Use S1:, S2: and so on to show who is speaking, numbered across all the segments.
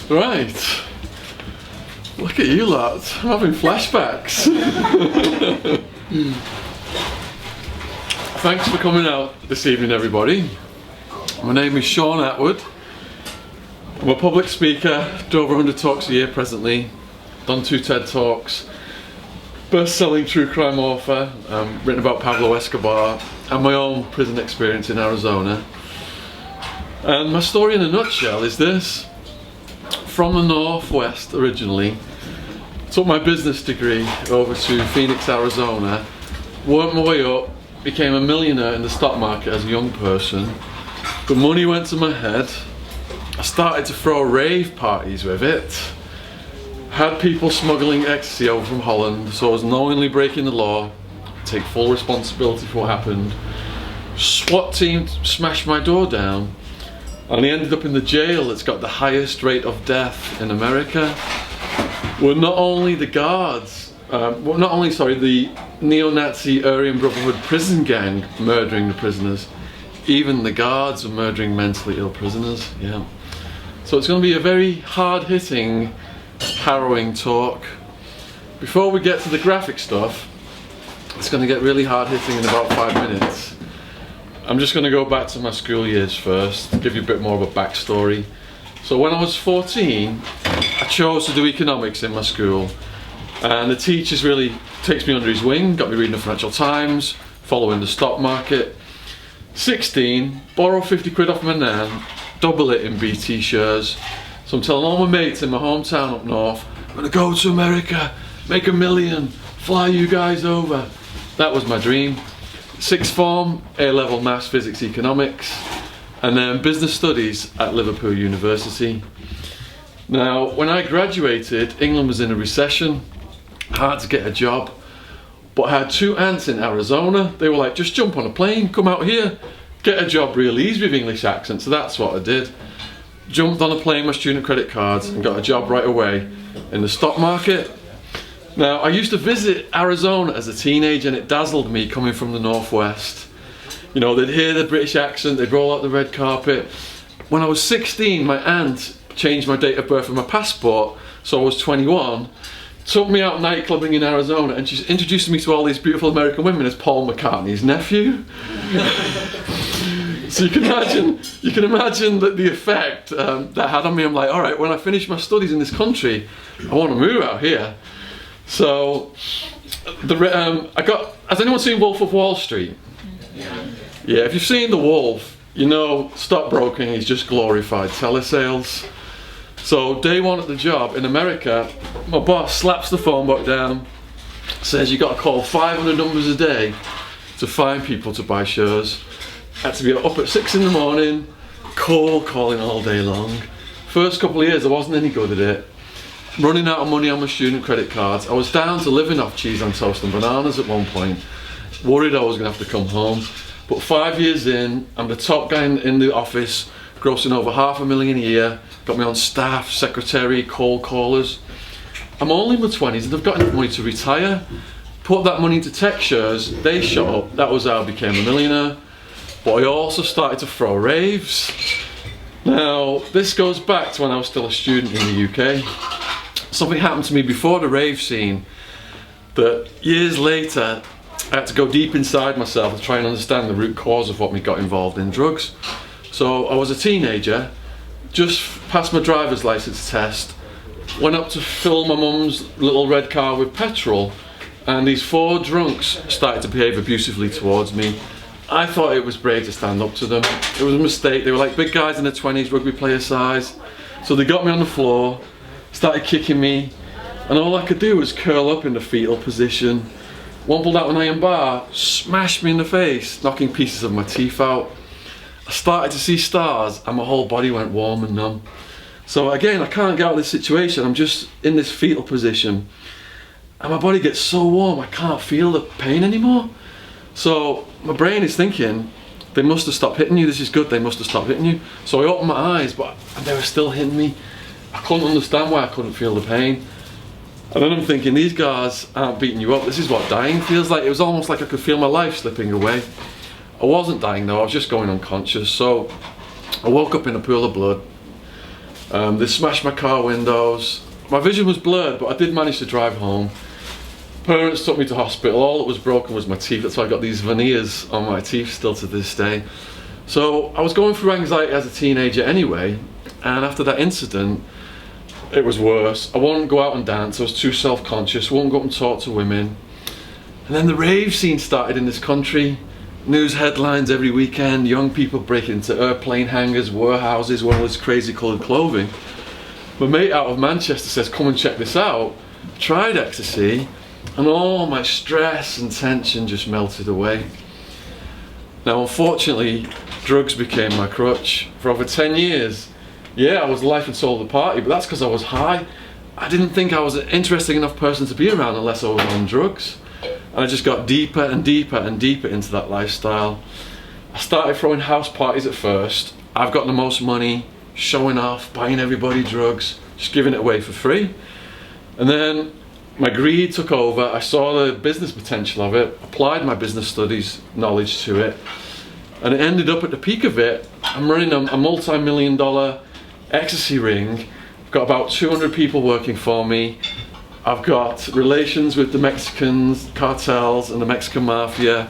S1: Right. Look at you lads, I'm having flashbacks. Thanks for coming out this evening, everybody. My name is Shaun Attwood. I'm a public speaker, do over 100 talks a year presently, done 2 TED Talks, best-selling true crime author, written about Pablo Escobar, and my own prison experience in Arizona. And my story in a nutshell is this. From the Northwest originally, took my business degree over to Phoenix, Arizona, worked my way up, became a millionaire in the stock market as a young person. The money went to my head. I started to throw rave parties with it. Had people smuggling ecstasy over from Holland, so I was knowingly breaking the law, take full responsibility for what happened. SWAT team smashed my door down, and I ended up in the jail that's got the highest rate of death in America. Well, not only the guards, the neo-Nazi Aryan Brotherhood prison gang murdering the prisoners, even the guards are murdering mentally ill prisoners, yeah. So it's going to be a very hard-hitting, harrowing talk. Before we get to the graphic stuff, it's going to get really hard-hitting in about 5 minutes. I'm just going to go back to my school years first, give you a bit more of a backstory. So when I was 14, I chose to do economics in my school, and the teachers really takes me under his wing, got me reading the Financial Times, following the stock market. 16, borrow 50 quid off my nan, double it in BT shares. So I'm telling all my mates in my hometown up north, I'm gonna go to America, make $1 million, fly you guys over. That was my dream. 6th form, A-level maths, physics, economics, and then business studies at Liverpool University. Now, when I graduated, England was in a recession, hard to get a job, but I had 2 aunts in Arizona. They were like, just jump on a plane, come out here, get a job real easy with English accent. So that's what I did. Jumped on a plane with my student credit cards and got a job right away in the stock market. Now, I used to visit Arizona as a teenager, and it dazzled me coming from the Northwest. You know, they'd hear the British accent, they'd roll out the red carpet. When I was 16, my aunt changed my date of birth on my passport, so I was 21, took me out nightclubbing in Arizona, and she's introduced me to all these beautiful American women as Paul McCartney's nephew. So you can imagine that the effect that had on me. I'm like, all right, when I finish my studies in this country, I want to move out here. So, has anyone seen Wolf of Wall Street? Yeah, if you've seen The Wolf, you know stockbroking is just glorified telesales. So day one at the job in America, my boss slaps the phone book down, says you got to call 500 numbers a day to find people to buy shares. Had to be up at 6 in the morning, cold calling all day long. First couple of years I wasn't any good at it. Running out of money on my student credit cards. I was down to living off cheese on toast and bananas at one point. Worried I was going to have to come home. But 5 years in, I'm the top guy in the office, grossing over $500,000 a year. Got me on staff, secretary, cold callers. I'm only in my 20s and I've got enough money to retire. Put that money into tech shares, they shot up. That was how I became a millionaire. But I also started to throw raves. Now, this goes back to when I was still a student in the UK. Something happened to me before the rave scene that years later I had to go deep inside myself to try and understand the root cause of what me got involved in drugs. So I was a teenager, just passed my driver's license test, went up to fill my mum's little red car with petrol, and these 4 drunks started to behave abusively towards me. I thought it was brave to stand up to them. It was a mistake. They were like big guys in their 20s, rugby player size. So they got me on the floor, started kicking me, and all I could do was curl up in the fetal position. One pulled out an iron bar, smashed me in the face, knocking pieces of my teeth out. I started to see stars and my whole body went warm and numb. So again, I can't get out of this situation. I'm just in this fetal position and my body gets so warm I can't feel the pain anymore. So my brain is thinking, they must have stopped hitting you, this is good, they must have stopped hitting you. So I opened my eyes, but they were still hitting me. I couldn't understand why I couldn't feel the pain. And then I'm thinking, these guys aren't beating you up, this is what dying feels like. It was almost like I could feel my life slipping away. I wasn't dying though, I was just going unconscious. So I woke up in a pool of blood. They smashed my car windows. My vision was blurred, but I did manage to drive home. Parents took me to hospital. All that was broken was my teeth. That's why I got these veneers on my teeth still to this day. So I was going through anxiety as a teenager anyway, and after that incident, it was worse. I wouldn't go out and dance. I was too self-conscious. I wouldn't go up and talk to women. And then the rave scene started in this country. News headlines every weekend, young people breaking into airplane hangars, warehouses, wearing all this crazy coloured clothing. My mate out of Manchester says, come and check this out. I tried ecstasy, and all my stress and tension just melted away. Now, unfortunately, drugs became my crutch. For over 10 years, yeah, I was the life and soul of the party, but that's because I was high. I didn't think I was an interesting enough person to be around unless I was on drugs. And I just got deeper and deeper and deeper into that lifestyle. I started throwing house parties at first. I've got the most money, showing off, buying everybody drugs, just giving it away for free. And then my greed took over. I saw the business potential of it, applied my business studies knowledge to it, and it ended up at the peak of it. I'm running a multi-million-dollar ecstasy ring. I've got about 200 people working for me. I've got relations with the Mexican cartels and the Mexican Mafia.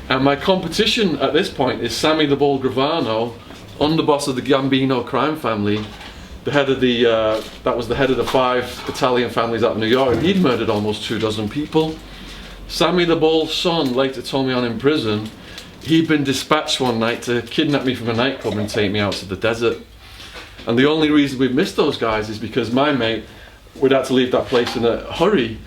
S1: And my competition at this point is Sammy the Bull Gravano, underboss of the Gambino crime family, the head of the, that was the head of the 5 Italian families out of New York. He'd murdered almost 24 people. Sammy the Bull's son later told me on in prison, he'd been dispatched one night to kidnap me from a nightclub and take me out to the desert. And the only reason we've missed those guys is because my mate, we'd had to leave that place in a hurry,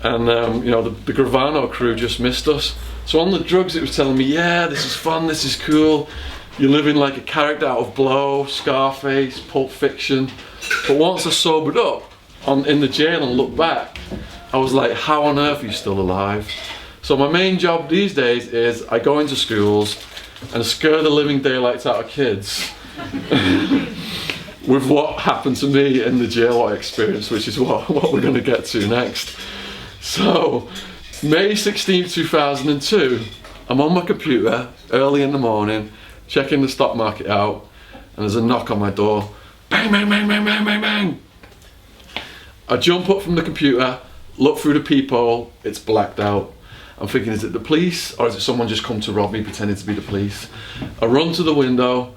S1: and you know, the Gravano crew just missed us. So on the drugs it was telling me, yeah, this is fun, this is cool, you're living like a character out of Blow, Scarface, Pulp Fiction. But once I sobered up in the jail and looked back, I was like, how on earth are you still alive? So my main job these days is I go into schools and scare the living daylights out of kids with what happened to me in the jail, what I experienced, which is what we're going to get to next. So, May 16, 2002, I'm on my computer early in the morning, checking the stock market out, and there's a knock on my door. Bang, bang, bang, bang, bang, bang, bang. I jump up from the computer, look through the peephole, it's blacked out. I'm thinking, is it the police, or is it someone just come to rob me pretending to be the police? I run to the window.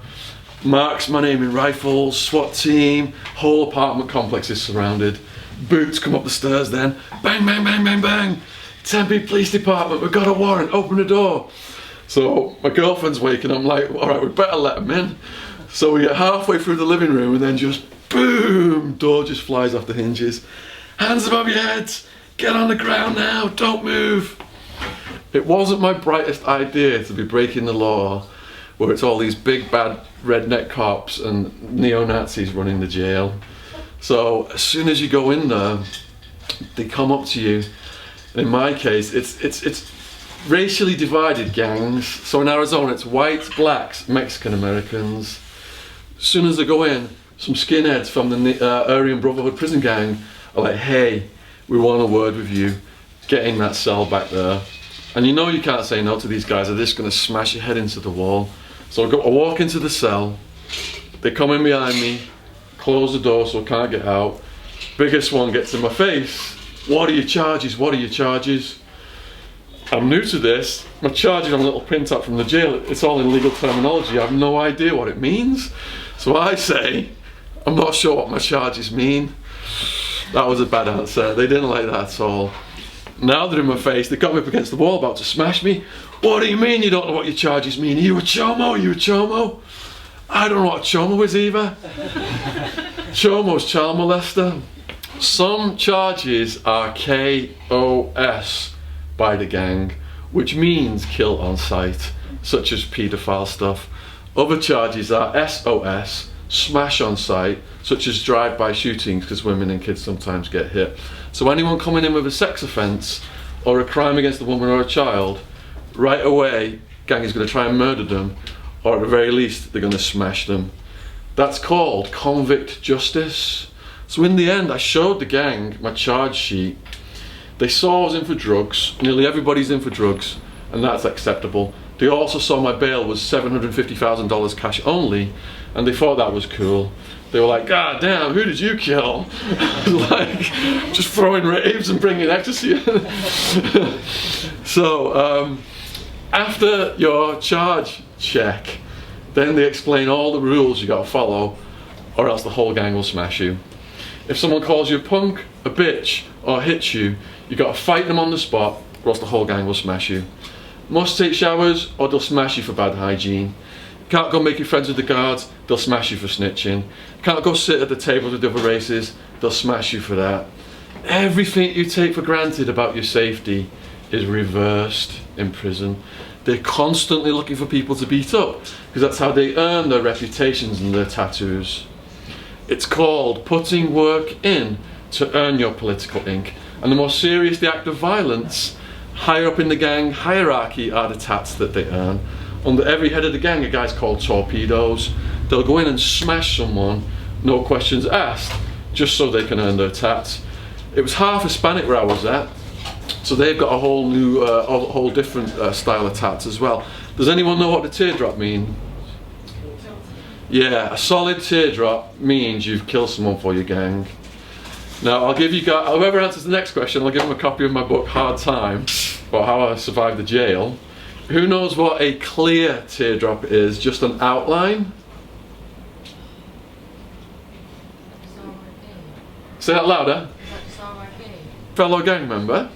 S1: Marks my name in rifles, SWAT team, whole apartment complex is surrounded. Boots come up the stairs then, bang, bang, bang, bang, bang. Tempe Police Department, we've got a warrant, open the door. So my girlfriend's waking, I'm like, all right, we better let them in. So we get halfway through the living room and then just boom, door just flies off the hinges. Hands above your heads, get on the ground now, don't move. It wasn't my brightest idea to be breaking the law, where it's all these big bad redneck cops and neo-Nazis running the jail. So as soon as you go in there, they come up to you. And in my case, it's racially divided gangs. So in Arizona, it's whites, blacks, Mexican Americans. As soon as I go in, some skinheads from the Aryan Brotherhood prison gang are like, hey, we want a word with you. Get in that cell back there. And you know you can't say no to these guys. They're just going to smash your head into the wall. So I walk into the cell, they come in behind me, close the door so I can't get out. Biggest one gets in my face. What are your charges? What are your charges? I'm new to this. My charges on a little printout from the jail. It's all in legal terminology. I have no idea what it means. So I say, I'm not sure what my charges mean. That was a bad answer. They didn't like that at all. Now they're in my face, they got me up against the wall about to smash me. What do you mean you don't know what your charges mean? Are you a chomo? Are you a chomo? I don't know what a chomo is either. Chomo's child molester. Some charges are KOS by the gang, which means kill on sight, such as paedophile stuff. Other charges are SOS, smash on sight, such as drive-by shootings, because women and kids sometimes get hit. So anyone coming in with a sex offence or a crime against a woman or a child, right away, gang is going to try and murder them, or at the very least, they're going to smash them. That's called convict justice. So in the end, I showed the gang my charge sheet. They saw I was in for drugs. Nearly everybody's in for drugs, and that's acceptable. They also saw my bail was $750,000 cash only, and they thought that was cool. They were like, God damn, who did you kill? Like, just throwing raves and bringing ecstasy in. So, after your charge check, then they explain all the rules you gotta follow, or else the whole gang will smash you. If someone calls you a punk, a bitch, or hits you, you gotta fight them on the spot, or else the whole gang will smash you. Must take showers, or they'll smash you for bad hygiene. Can't go make you friends with the guards, they'll smash you for snitching. Can't go sit at the table with the other races, they'll smash you for that. Everything you take for granted about your safety is reversed in prison. They're constantly looking for people to beat up, because that's how they earn their reputations and their tattoos. It's called putting work in to earn your political ink. And the more serious the act of violence, higher up in the gang hierarchy are the tats that they earn. Under every head of the gang are guys called torpedoes. They'll go in and smash someone, no questions asked, just so they can earn their tats. It was half Hispanic where I was at, so they've got a whole new, a whole different style of tats as well. Does anyone know what the teardrop mean? Yeah, a solid teardrop means you've killed someone for your gang. Now I'll give you guys, whoever answers the next question, I'll give them a copy of my book Hard Time, about how I survived the jail. Who knows what a clear teardrop is? Just an outline? Say that louder. Fellow gang member.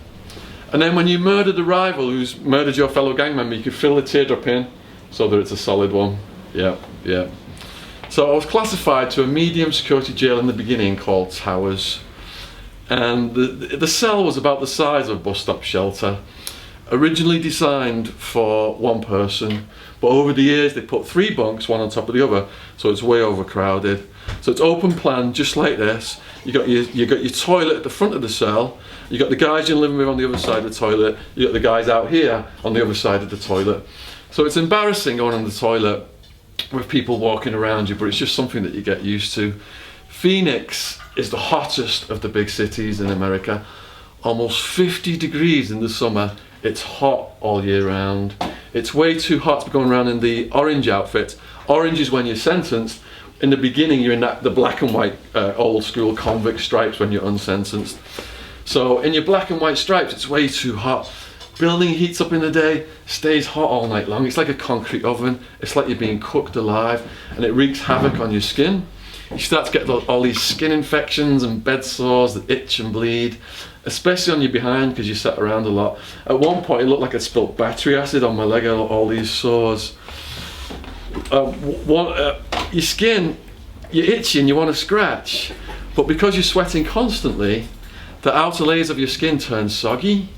S1: And then when you murdered a rival who's murdered your fellow gang member, you could fill the teardrop in so that it's a solid one. Yeah, yeah. So I was classified to a medium security jail in the beginning called Towers. And the cell was about the size of a bus stop shelter. Originally designed for one person, but over the years they put 3 bunks, one on top of the other, so it's way overcrowded. So it's open plan, just like this. You got your toilet at the front of the cell. You got the guys you're living with on the other side of the toilet. You got the guys out here on the other side of the toilet. So it's embarrassing going on the toilet with people walking around you, but it's just something that you get used to. Phoenix is the hottest of the big cities in America. Almost 50 degrees in the summer. It's hot all year round. It's way too hot to be going around in the orange outfit. Orange is when you're sentenced. In the beginning you're in the black and white old school convict stripes when you're unsentenced. So in your black and white stripes it's way too hot. Building heats up in the day, stays hot all night long. It's like a concrete oven. It's like you're being cooked alive, and it wreaks havoc on your skin. You start to get all these skin infections and bed sores that itch and bleed, especially on your behind because you sat around a lot. At one point it looked like I'd spilt battery acid on my leg, all these sores. Your skin, you're itchy and you want to scratch, but because you're sweating constantly, the outer layers of your skin turn soggy.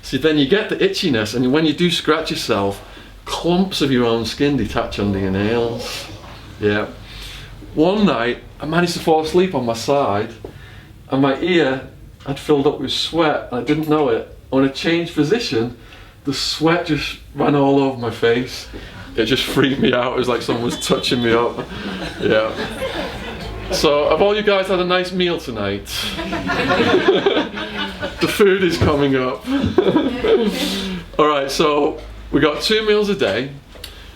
S1: So then you get the itchiness, and when you do scratch yourself, clumps of your own skin detach under your nails. Yeah. One night I managed to fall asleep on my side, and my ear had filled up with sweat, and I didn't know it. When I changed position, the sweat just ran all over my face. It just freaked me out. It was like someone was touching me up. Yeah. So, have all you guys had a nice meal tonight? The food is coming up. Alright, so we got 2 meals a day.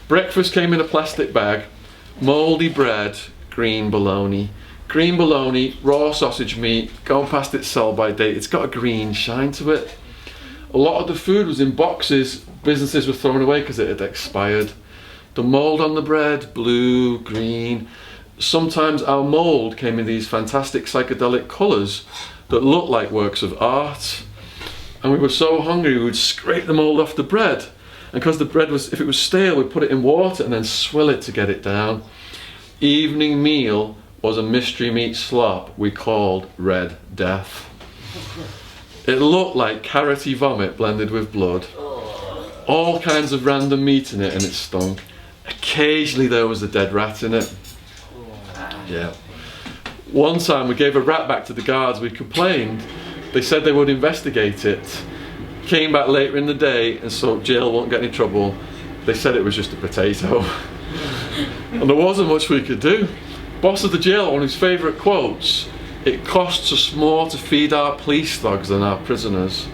S1: Breakfast came in a plastic bag. Mouldy bread, green bologna. Green bologna, raw sausage meat, going past its sell-by date. It's got a green shine to it. A lot of the food was in boxes businesses were throwing away because it had expired. The mould on the bread, blue, green. Sometimes our mould came in these fantastic psychedelic colours that looked like works of art. And we were so hungry we would scrape the mould off the bread. And because the bread was, if it was stale, we'd put it in water and then swill it to get it down. Evening meal was a mystery meat slop we called Red Death. It looked like carroty vomit blended with blood. All kinds of random meat in it, and it stunk. Occasionally there was a dead rat in it. Yeah. One time we gave a rat back to the guards. We complained. They said they would investigate it. Came back later in the day, and so jail won't get any trouble. They said it was just a potato. And there wasn't much we could do. Boss of the jail, one of his favourite quotes, "It costs us more to feed our police dogs than our prisoners,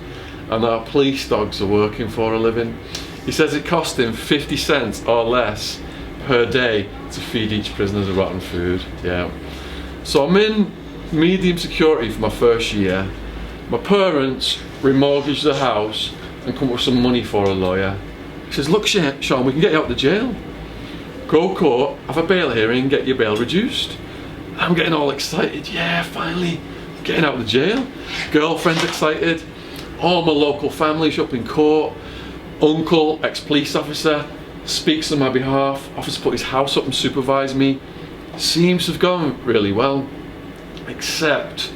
S1: and our police dogs are working for a living." He says it cost him 50 cents or less per day to feed each prisoner the rotten food. Yeah. So I'm in medium security for my first year. My parents remortgaged the house and come up with some money for a lawyer. He says, look Shaun, we can get you out of the jail. Go court, have a bail hearing, get your bail reduced. I'm getting all excited. Yeah, finally getting out of the jail. Girlfriend's excited. All my local family's up in court. Uncle, ex-police officer, speaks on my behalf, offers to put his house up and supervise me. Seems to have gone really well, except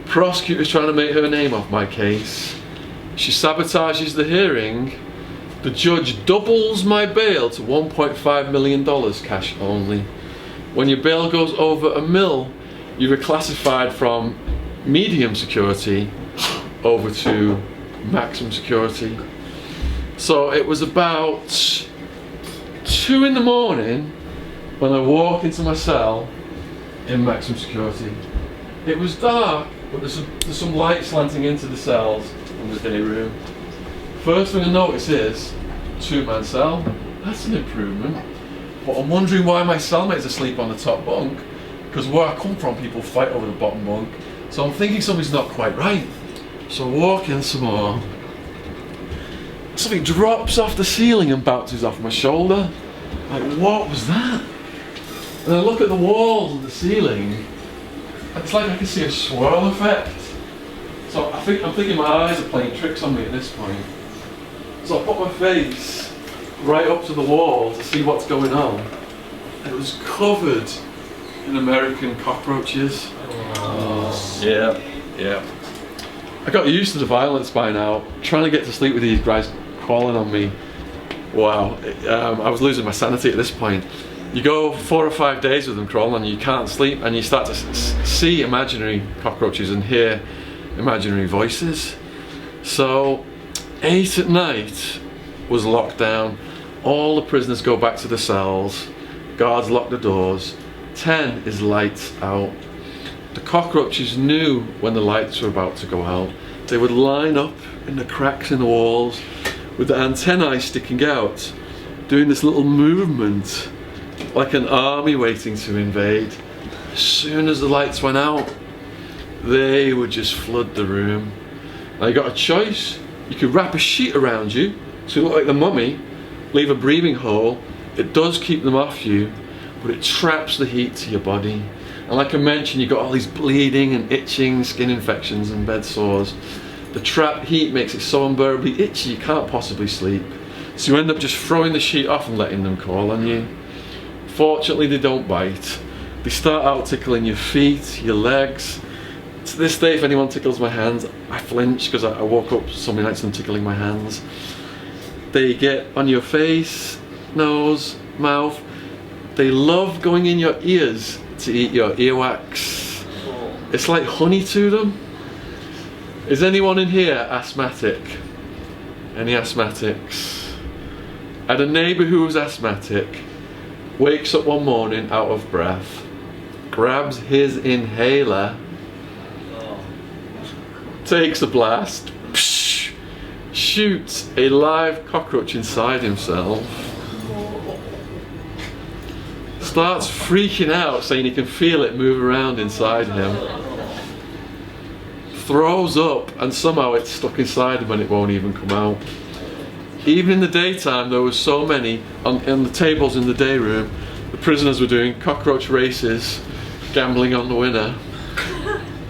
S1: prosecutor's trying to make her name off my case. She sabotages the hearing. The judge doubles my bail to $1.5 million cash only. When your bail goes over $1 million, you're reclassified from medium security over to maximum security. So it was about 2 in the morning when I walk into my cell in maximum security. It was dark, but there's some light slanting into the cells from the day room. First thing I notice is 2-man cell. That's an improvement. But I'm wondering why my cellmate's asleep on the top bunk, because where I come from people fight over the bottom bunk. So I'm thinking something's not quite right. So I walk in some more. Something drops off the ceiling and bounces off my shoulder. Like, what was that? And I look at the walls and the ceiling, and it's like I can see a swirl effect. So I'm thinking my eyes are playing tricks on me at this point. So I put my face right up to the wall to see what's going on. And it was covered in American cockroaches. Oh. Yeah, yeah. I got used to the violence by now. Trying to get to sleep with these guys crawling on me. Wow, I was losing my sanity at this point. You go 4 or 5 days with them crawling on you, you can't sleep, and you start to see imaginary cockroaches and hear imaginary voices. So 8 at night was locked down. All the prisoners go back to the cells. Guards lock the doors. 10 is lights out. The cockroaches knew when the lights were about to go out. They would line up in the cracks in the walls with the antennae sticking out, doing this little movement like an army waiting to invade. As soon as the lights went out, they would just flood the room. Now you got a choice. You could wrap a sheet around you so you look like the mummy, leave a breathing hole. It does keep them off you, but it traps the heat to your body. And like I mentioned, you've got all these bleeding and itching, skin infections and bed sores. The trapped heat makes it so unbearably itchy you can't possibly sleep. So you end up just throwing the sheet off and letting them crawl on you. Fortunately, they don't bite. They start out tickling your feet, your legs. To this day, if anyone tickles my hands, I flinch because I woke up so many nights and tickling my hands. They get on your face, nose, mouth. They love going in your ears to eat your earwax. It's like honey to them. Is anyone in here asthmatic? Any asthmatics? I had a neighbour who was asthmatic, wakes up one morning out of breath, grabs his inhaler, takes a blast, psh, shoots a live cockroach inside himself, starts freaking out saying he can feel it move around inside him, throws up, and somehow it's stuck inside him and it won't even come out. Even in the daytime, there was so many on the tables in the day room. The prisoners were doing cockroach races, gambling on the winner.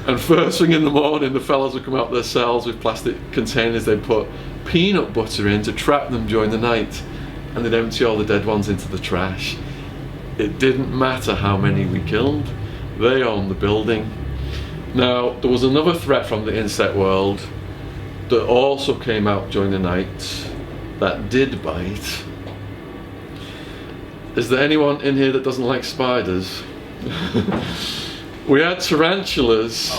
S1: And first thing in the morning, the fellas would come out of their cells with plastic containers they'd put peanut butter in to trap them during the night, and they'd empty all the dead ones into the trash. It didn't matter how many we killed, they owned the building. Now, there was another threat from the insect world that also came out during the night that did bite. Is there anyone in here that doesn't like spiders? We had tarantulas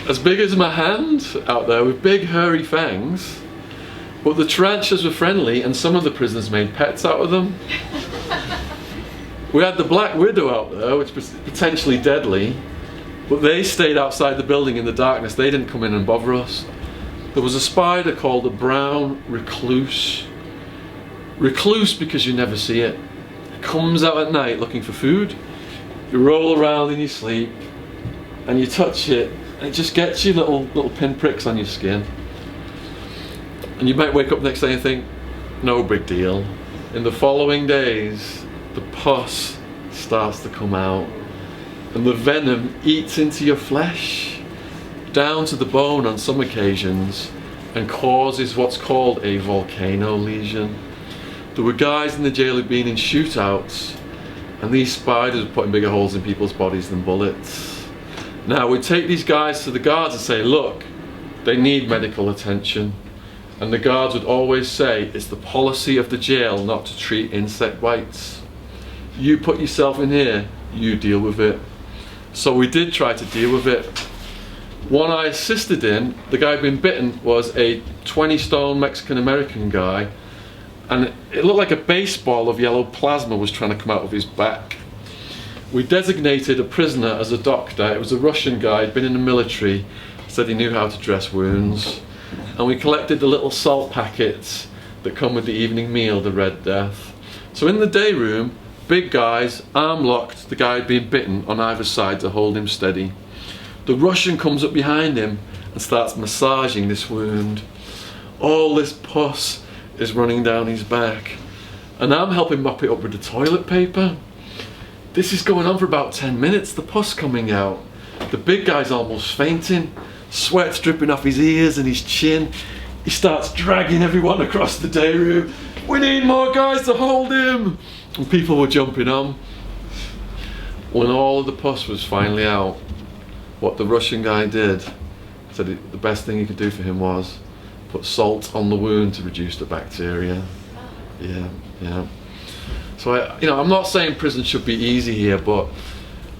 S1: as big as my hand out there with big hairy fangs, but the tarantulas were friendly and some of the prisoners made pets out of them. We had the black widow out there, which was potentially deadly, but they stayed outside the building in the darkness. They didn't come in and bother us. There was a spider called the brown recluse. Recluse because you never see it. It comes out at night looking for food. You roll around in your sleep and you touch it and it just gets you little pinpricks on your skin. And you might wake up next day and think, no big deal. In the following days, the pus starts to come out and the venom eats into your flesh, down to the bone on some occasions, and causes what's called a volcano lesion. There were guys in the jail who'd been in shootouts, and these spiders were putting bigger holes in people's bodies than bullets. Now we'd take these guys to the guards and say, look, they need medical attention. And the guards would always say, it's the policy of the jail not to treat insect bites. You put yourself in here, you deal with it. So we did try to deal with it. One I assisted in, the guy who'd been bitten, was a 20-stone Mexican-American guy, and it looked like a baseball of yellow plasma was trying to come out of his back. We designated a prisoner as a doctor. It was a Russian guy, he'd been in the military, said he knew how to dress wounds. And we collected the little salt packets that come with the evening meal, the Red Death. So in the day room, big guys, arm locked, the guy had been bitten on either side to hold him steady. The Russian comes up behind him and starts massaging this wound. All this pus is running down his back. And I'm helping mop it up with the toilet paper. This is going on for about 10 minutes, the pus coming out. The big guy's almost fainting. Sweat's dripping off his ears and his chin. He starts dragging everyone across the day room. We need more guys to hold him! And people were jumping on. When all of the pus was finally out, what the Russian guy did, said the best thing he could do for him was put salt on the wound to reduce the bacteria. Yeah. So I'm not saying prison should be easy here, but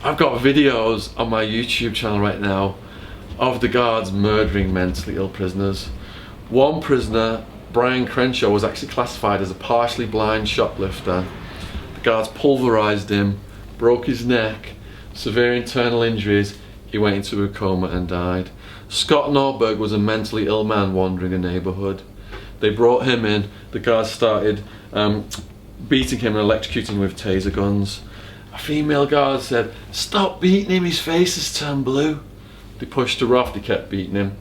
S1: I've got videos on my YouTube channel right now of the guards murdering mentally ill prisoners. One prisoner, Brian Crenshaw, was actually classified as a partially blind shoplifter. The guards pulverized him, broke his neck, severe internal injuries. He went into a coma and died. Scott Norberg was a mentally ill man wandering a neighbourhood. They brought him in. The guards started beating him and electrocuting him with taser guns. A female guard said, "Stop beating him, his face has turned blue." They pushed her off, they kept beating him.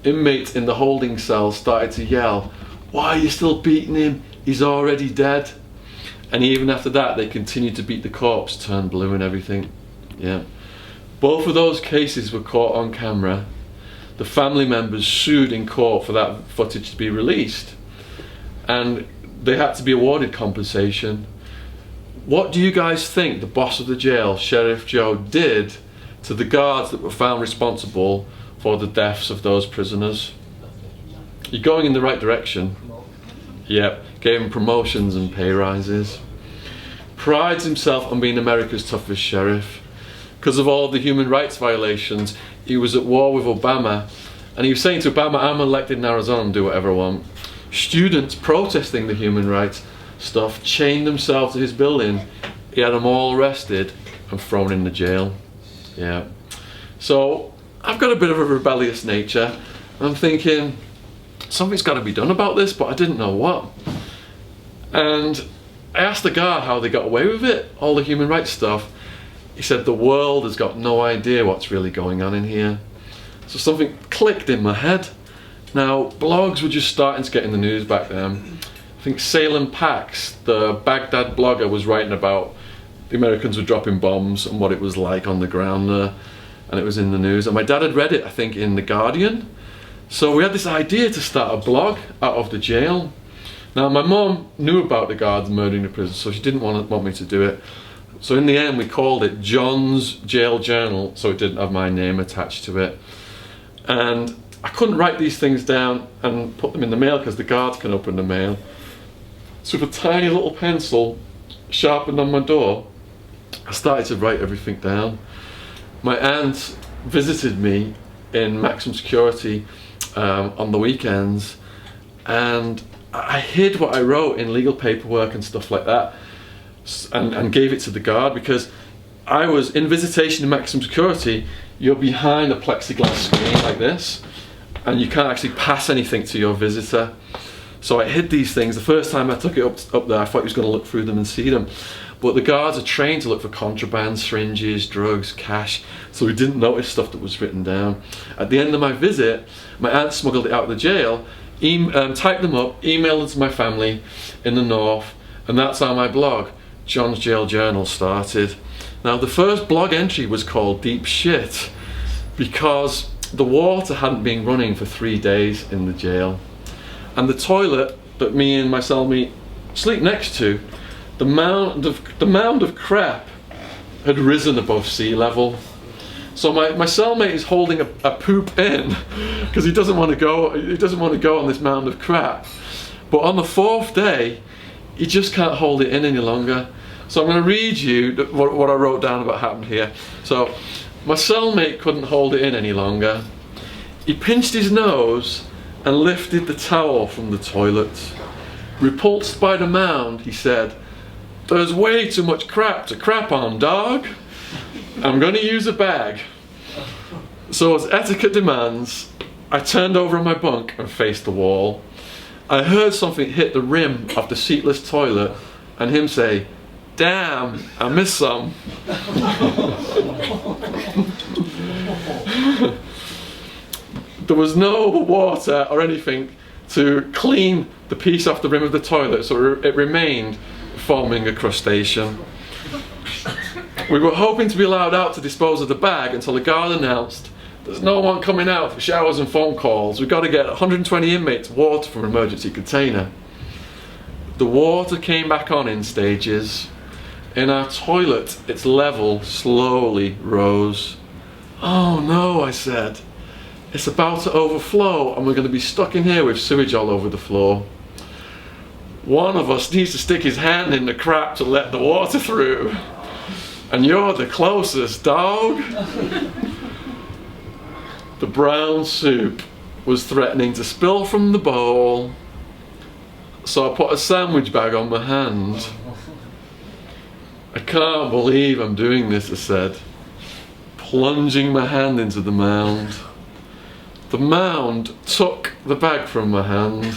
S1: Inmates in the holding cell started to yell, "Why are you still beating him? He's already dead." And even after that, they continued to beat the corpse, turned blue and everything. Yeah. Both of those cases were caught on camera. The family members sued in court for that footage to be released. And they had to be awarded compensation. What do you guys think the boss of the jail, Sheriff Joe, did to the guards that were found responsible for the deaths of those prisoners? You're going in the right direction. Yep, gave him promotions and pay rises. Prides himself on being America's toughest sheriff. Because of all the human rights violations, he was at war with Obama, and he was saying to Obama, "I'm elected in Arizona and do whatever I want." Students protesting the human rights stuff chained themselves to his building. He had them all arrested and thrown in the jail. Yeah. So I've got a bit of a rebellious nature. I'm thinking something's got to be done about this, but I didn't know what. And I asked the guard how they got away with it, all the human rights stuff. He said the world has got no idea what's really going on in here. So something clicked in my head. Now, blogs were just starting to get in the news back then. I think Salem Pax, the Baghdad blogger, was writing about the Americans were dropping bombs and what it was like on the ground there, and it was in the news. And my dad had read it, I think, in The Guardian. So we had this idea to start a blog out of the jail. Now, my mum knew about the guards murdering the prisoners, so she didn't want me to do it. So in the end, we called it John's Jail Journal, so it didn't have my name attached to it. And I couldn't write these things down and put them in the mail because the guards can open the mail. So with a tiny little pencil sharpened on my door, I started to write everything down. My aunt visited me in maximum security on the weekends, and I hid what I wrote in legal paperwork and stuff like that, and gave it to the guard, because I was in visitation in maximum security. You're behind a plexiglass screen like this, and you can't actually pass anything to your visitor. So I hid these things. The first time I took it up there, I thought he was going to look through them and see them. But the guards are trained to look for contraband, syringes, drugs, cash, so we didn't notice stuff that was written down. At the end of my visit, my aunt smuggled it out of the jail, typed them up, emailed them to my family in the north, and that's how my blog, John's Jail Journal, started. Now, the first blog entry was called Deep Shit because the water hadn't been running for 3 days in the jail. And the toilet that me and my cellmate sleep next to, the mound of crap had risen above sea level. So my cellmate is holding a poop in because he doesn't want to go on this mound of crap. But on the 4th day, he just can't hold it in any longer. So I'm going to read you what I wrote down about what happened here. So my cellmate couldn't hold it in any longer. He pinched his nose and lifted the towel from the toilet. Repulsed by the mound, he said, "There's way too much crap to crap on, dog. I'm going to use a bag." So as etiquette demands, I turned over on my bunk and faced the wall. I heard something hit the rim of the seatless toilet and him say, "Damn, I missed some." There was no water or anything to clean the piece off the rim of the toilet, so it remained forming a crustacean. We were hoping to be allowed out to dispose of the bag until the guard announced, "There's no one coming out for showers and phone calls. We've got to get 120 inmates water from an emergency container." The water came back on in stages. In our toilet, its level slowly rose. "Oh no," I said. "It's about to overflow and we're going to be stuck in here with sewage all over the floor. One of us needs to stick his hand in the crap to let the water through. And you're the closest, dog." The brown soup was threatening to spill from the bowl, so I put a sandwich bag on my hand. "I can't believe I'm doing this," I said, plunging my hand into the mound. The mound took the bag from my hand.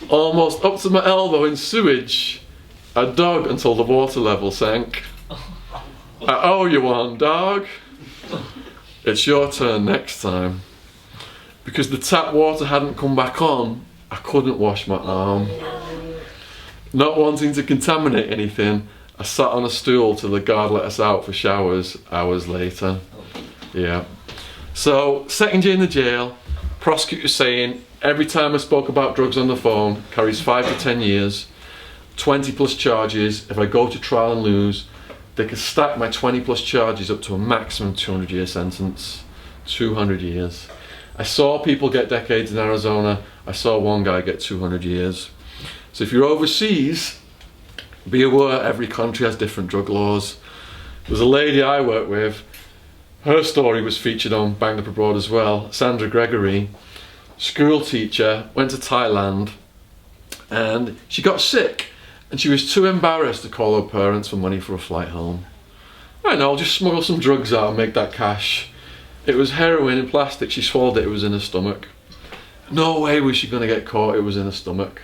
S1: Almost up to my elbow in sewage, I dug until the water level sank. "I owe you one, dog. It's your turn next time." Because the tap water hadn't come back on, I couldn't wash my arm. Not wanting to contaminate anything, I sat on a stool till the guard let us out for showers hours later. Yeah. So, second year in the jail, prosecutor saying every time I spoke about drugs on the phone carries 5 to 10 years, 20 plus charges. If I go to trial and lose, they could stack my 20 plus charges up to a maximum 200-year sentence. 200 years. I saw people get decades in Arizona. I saw one guy get 200 years. So if you're overseas, be aware every country has different drug laws. There's a lady I work with, her story was featured on Banged Up Abroad as well. Sandra Gregory, school teacher, went to Thailand and she got sick and she was too embarrassed to call her parents for money for a flight home. "I know, I'll just smuggle some drugs out and make that cash." It was heroin in plastic. She swallowed it, it was in her stomach. No way was she going to get caught, it was in her stomach.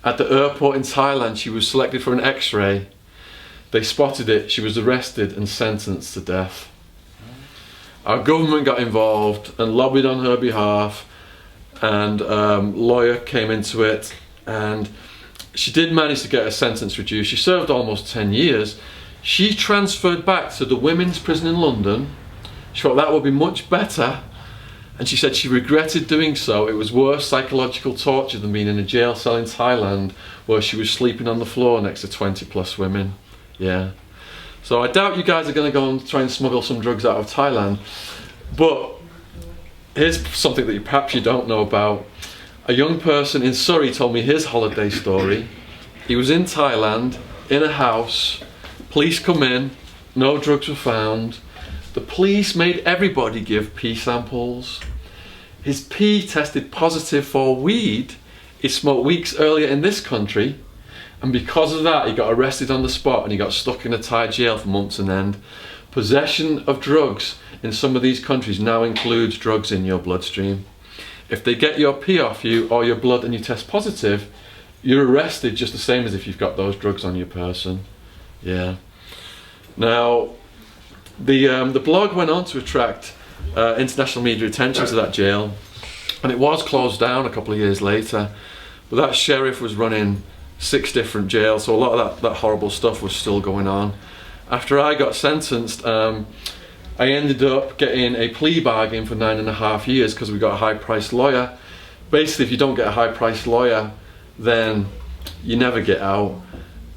S1: At the airport in Thailand, she was selected for an x-ray. They spotted it, she was arrested and sentenced to death. Our government got involved and lobbied on her behalf, and lawyer came into it, and she did manage to get her sentence reduced. She served almost 10 years. She transferred back to the women's prison in London. She thought that would be much better, and she said she regretted doing so. It was worse psychological torture than being in a jail cell in Thailand where she was sleeping on the floor next to 20 plus women. Yeah. So I doubt you guys are going to go and try and smuggle some drugs out of Thailand, but here's something that perhaps you don't know about. A young person in Surrey told me his holiday story. He was in Thailand, in a house, police come in, no drugs were found. The police made everybody give pee samples. His pee tested positive for weed he smoked weeks earlier in this country, and because of that he got arrested on the spot and he got stuck in a Thai jail for months on end. Possession of drugs in some of these countries now includes drugs in your bloodstream. if they get your pee off you or your blood and you test positive, you're arrested just the same as if you've got those drugs on your person. Yeah. Now, the blog went on to attract international media attention to that jail, and it was closed down a couple of years later. But that sheriff was running 6 different jails, so a lot of that horrible stuff was still going on. After I got sentenced, I ended up getting a plea bargain for 9.5 years because we got a high-priced lawyer. Basically, if you don't get a high-priced lawyer, then you never get out.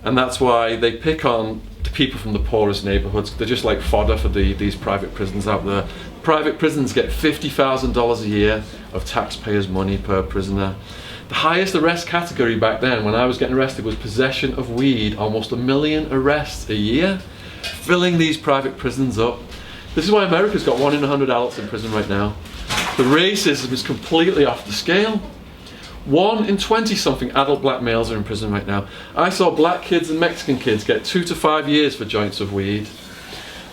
S1: And that's why they pick on the people from the poorest neighbourhoods. They're just like fodder for these private prisons out there. Private prisons get $50,000 a year of taxpayers' money per prisoner. The highest arrest category back then, when I was getting arrested, was possession of weed. Almost 1 million arrests a year, filling these private prisons up. This is why America's got 1 in 100 adults in prison right now. The racism is completely off the scale. 1 in 20-something adult black males are in prison right now. I saw black kids and Mexican kids get 2 to 5 years for joints of weed.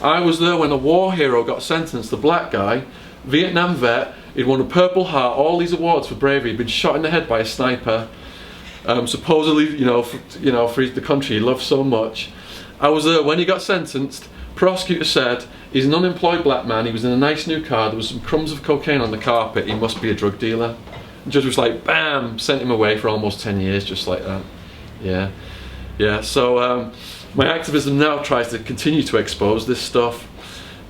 S1: I was there when a war hero got sentenced, the black guy, Vietnam vet. He'd won a Purple Heart, all these awards for bravery. He'd been shot in the head by a sniper. Supposedly, for the country he loved so much. I was there when he got sentenced. Prosecutor said he's an unemployed black man. He was in a nice new car. There was some crumbs of cocaine on the carpet. He must be a drug dealer. The judge was like, bam, sent him away for almost 10 years, just like that. Yeah. So my activism now tries to continue to expose this stuff.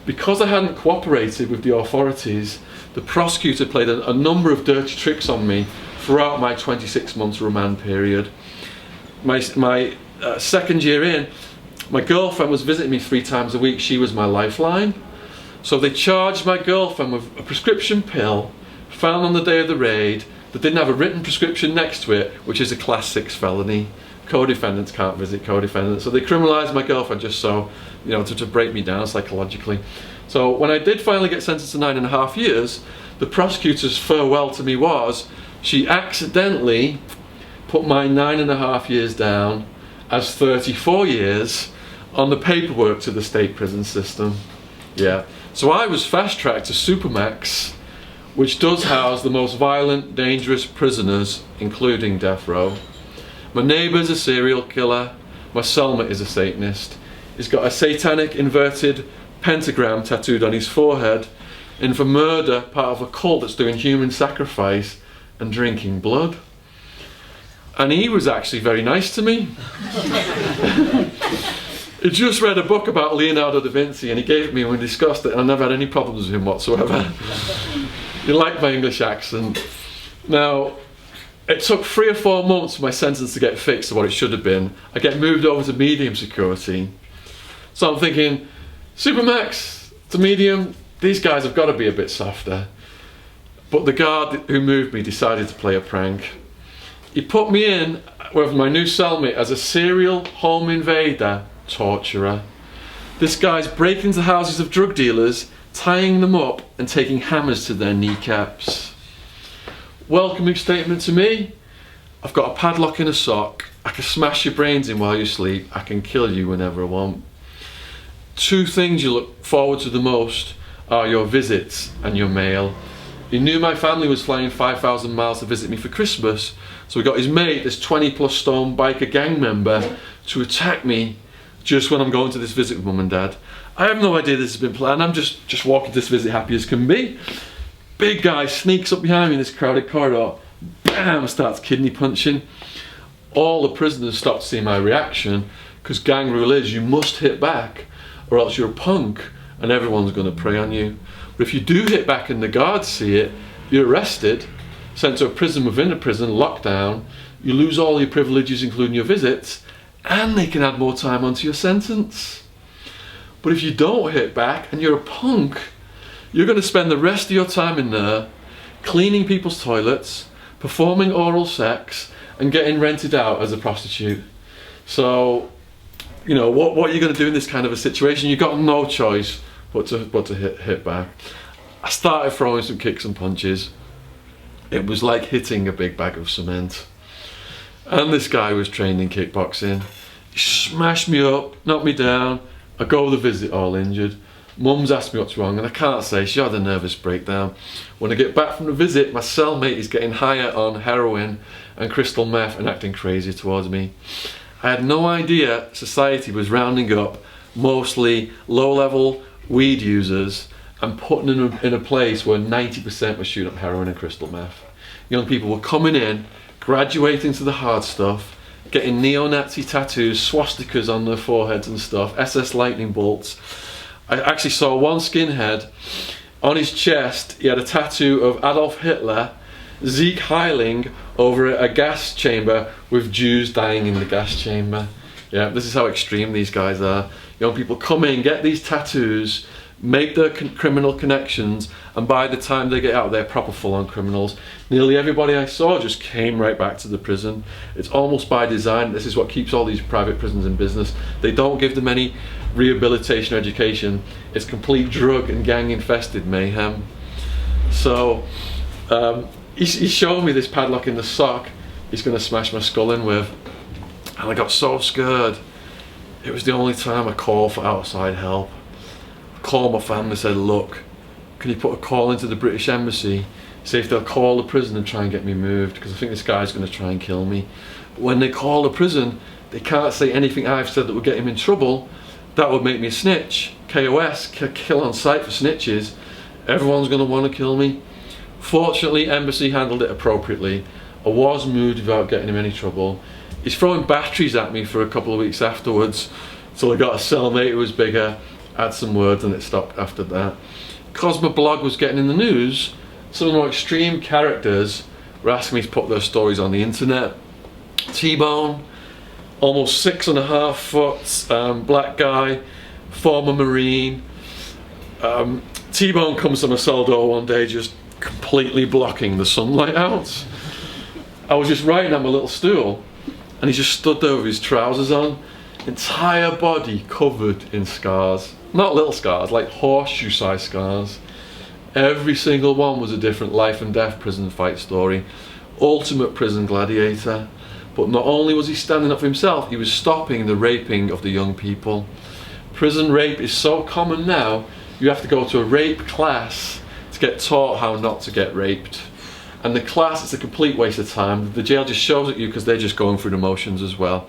S1: Because I hadn't cooperated with the authorities, the prosecutor played a number of dirty tricks on me throughout my 26 months remand period. My second year in, my girlfriend was visiting me 3 times a week. She was my lifeline. So they charged my girlfriend with a prescription pill found on the day of the raid that didn't have a written prescription next to it, which is a class 6 felony. Co-defendants can't visit co-defendants. So they criminalised my girlfriend just so, to break me down psychologically. So when I did finally get sentenced to 9.5 years, the prosecutor's farewell to me was, she accidentally put my 9.5 years down as 34 years on the paperwork to the state prison system. Yeah. So I was fast-tracked to Supermax, which does house the most violent, dangerous prisoners, including death row. My neighbour's a serial killer. My cellmate is a Satanist. He's got a satanic inverted pentagram tattooed on his forehead, and for murder, part of a cult that's doing human sacrifice and drinking blood. And he was actually very nice to me. He just read a book about Leonardo da Vinci and he gave it me and we discussed it, and I never had any problems with him whatsoever. He liked my English accent. Now, it took 3 or 4 months for my sentence to get fixed to what it should have been. I get moved over to medium security. So I'm thinking, Supermax to medium, these guys have got to be a bit softer. But the guard who moved me decided to play a prank. He put me in with my new cellmate as a serial home invader torturer. This guy's breaking into houses of drug dealers, tying them up and taking hammers to their kneecaps. Welcoming statement to me: I've got a padlock in a sock, I can smash your brains in while you sleep, I can kill you whenever I want. 2 things you look forward to the most are your visits and your mail. He knew my family was flying 5,000 miles to visit me for Christmas, so we got his mate, this 20+ stone biker gang member, to attack me just when I'm going to this visit with Mum and Dad. I have no idea this has been planned. I'm just walking this visit happy as can be. Big guy sneaks up behind me in this crowded corridor, bam, starts kidney punching. All the prisoners stop to see my reaction, because gang rule is you must hit back or else you're a punk and everyone's going to prey on you. But if you do hit back and the guards see it, you're arrested, sent to a prison within a prison, locked down, you lose all your privileges including your visits, and they can add more time onto your sentence. But if you don't hit back and you're a punk, you're going to spend the rest of your time in there cleaning people's toilets, performing oral sex, and getting rented out as a prostitute. So, what are you going to do in this kind of a situation? You've got no choice but to hit back. I started throwing some kicks and punches. It was like hitting a big bag of cement. And this guy was trained in kickboxing. He smashed me up, knocked me down. I go to visit all injured. Mum's asked me what's wrong, and I can't say. She had a nervous breakdown. When I get back from the visit, my cellmate is getting higher on heroin and crystal meth and acting crazy towards me. I had no idea society was rounding up mostly low-level weed users and putting them in a place where 90% were shooting up heroin and crystal meth. Young people were coming in, graduating to the hard stuff, getting neo-Nazi tattoos, swastikas on their foreheads and stuff, SS lightning bolts. I actually saw one skinhead, on his chest he had a tattoo of Adolf Hitler, Sieg Heiling over a gas chamber with Jews dying in the gas chamber. Yeah, this is how extreme these guys are. Young people come in, get these tattoos, make their criminal connections, and by the time they get out, they're proper full-on criminals. Nearly everybody I saw just came right back to the prison. It's almost by design. This is what keeps all these private prisons in business. They don't give them any rehabilitation or education. It's complete drug and gang-infested mayhem. So he showed me this padlock in the sock he's going to smash my skull in with, and I got so scared. It was the only time I called for outside help. Called my family, said, look, can you put a call into the British Embassy, see if they'll call the prison and try and get me moved, because I think this guy's going to try and kill me. But when they call the prison, they can't say anything I've said that would get him in trouble. That would make me a snitch. KOS, kill on sight for snitches. Everyone's going to want to kill me. Fortunately, Embassy handled it appropriately. I was moved without getting him any trouble. He's throwing batteries at me for a couple of weeks afterwards, so I got a cellmate who was bigger, had some words, and it stopped after that. Because my blog was getting in the news, some of the more extreme characters were asking me to put their stories on the internet. T-Bone, almost 6.5 foot, black guy, former Marine. T-Bone comes to my cell door one day just completely blocking the sunlight out. I was just writing on my little stool, and he just stood there with his trousers on, entire body covered in scars. Not little scars, like horseshoe-sized scars. Every single one was a different life and death prison fight story. Ultimate prison gladiator. But not only was he standing up for himself, he was stopping the raping of the young people. Prison rape is so common now, you have to go to a rape class to get taught how not to get raped. And the class is a complete waste of time. The jail just shows at you because they're just going through the motions as well.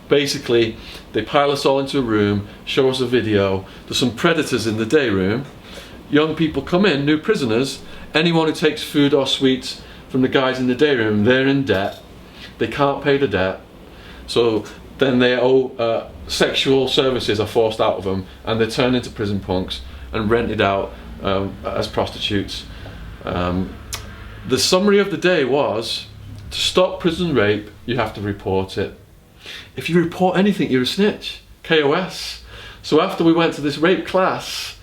S1: Basically, they pile us all into a room, show us a video. There's some predators in the day room. Young people come in, new prisoners. Anyone who takes food or sweets from the guys in the day room, they're in debt. They can't pay the debt. So then they owe sexual services are forced out of them, and they're turned into prison punks and rented out as prostitutes. The summary of the day was, to stop prison rape, you have to report it. If you report anything, you're a snitch. KOS. So after we went to this rape class,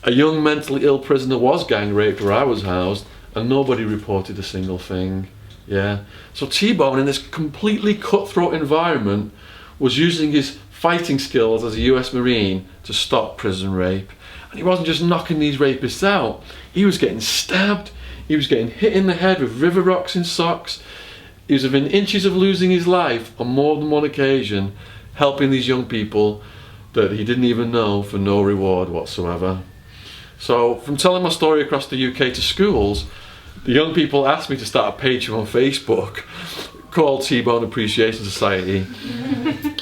S1: a young mentally ill prisoner was gang raped where I was housed, and nobody reported a single thing. Yeah. So T-Bone, in this completely cutthroat environment, was using his fighting skills as a US Marine to stop prison rape. And he wasn't just knocking these rapists out, he was getting stabbed, he was getting hit in the head with river rocks in socks. He was within inches of losing his life on more than one occasion, helping these young people that he didn't even know for no reward whatsoever. So from telling my story across the UK to schools, the young people asked me to start a page on Facebook called T-Bone Appreciation Society.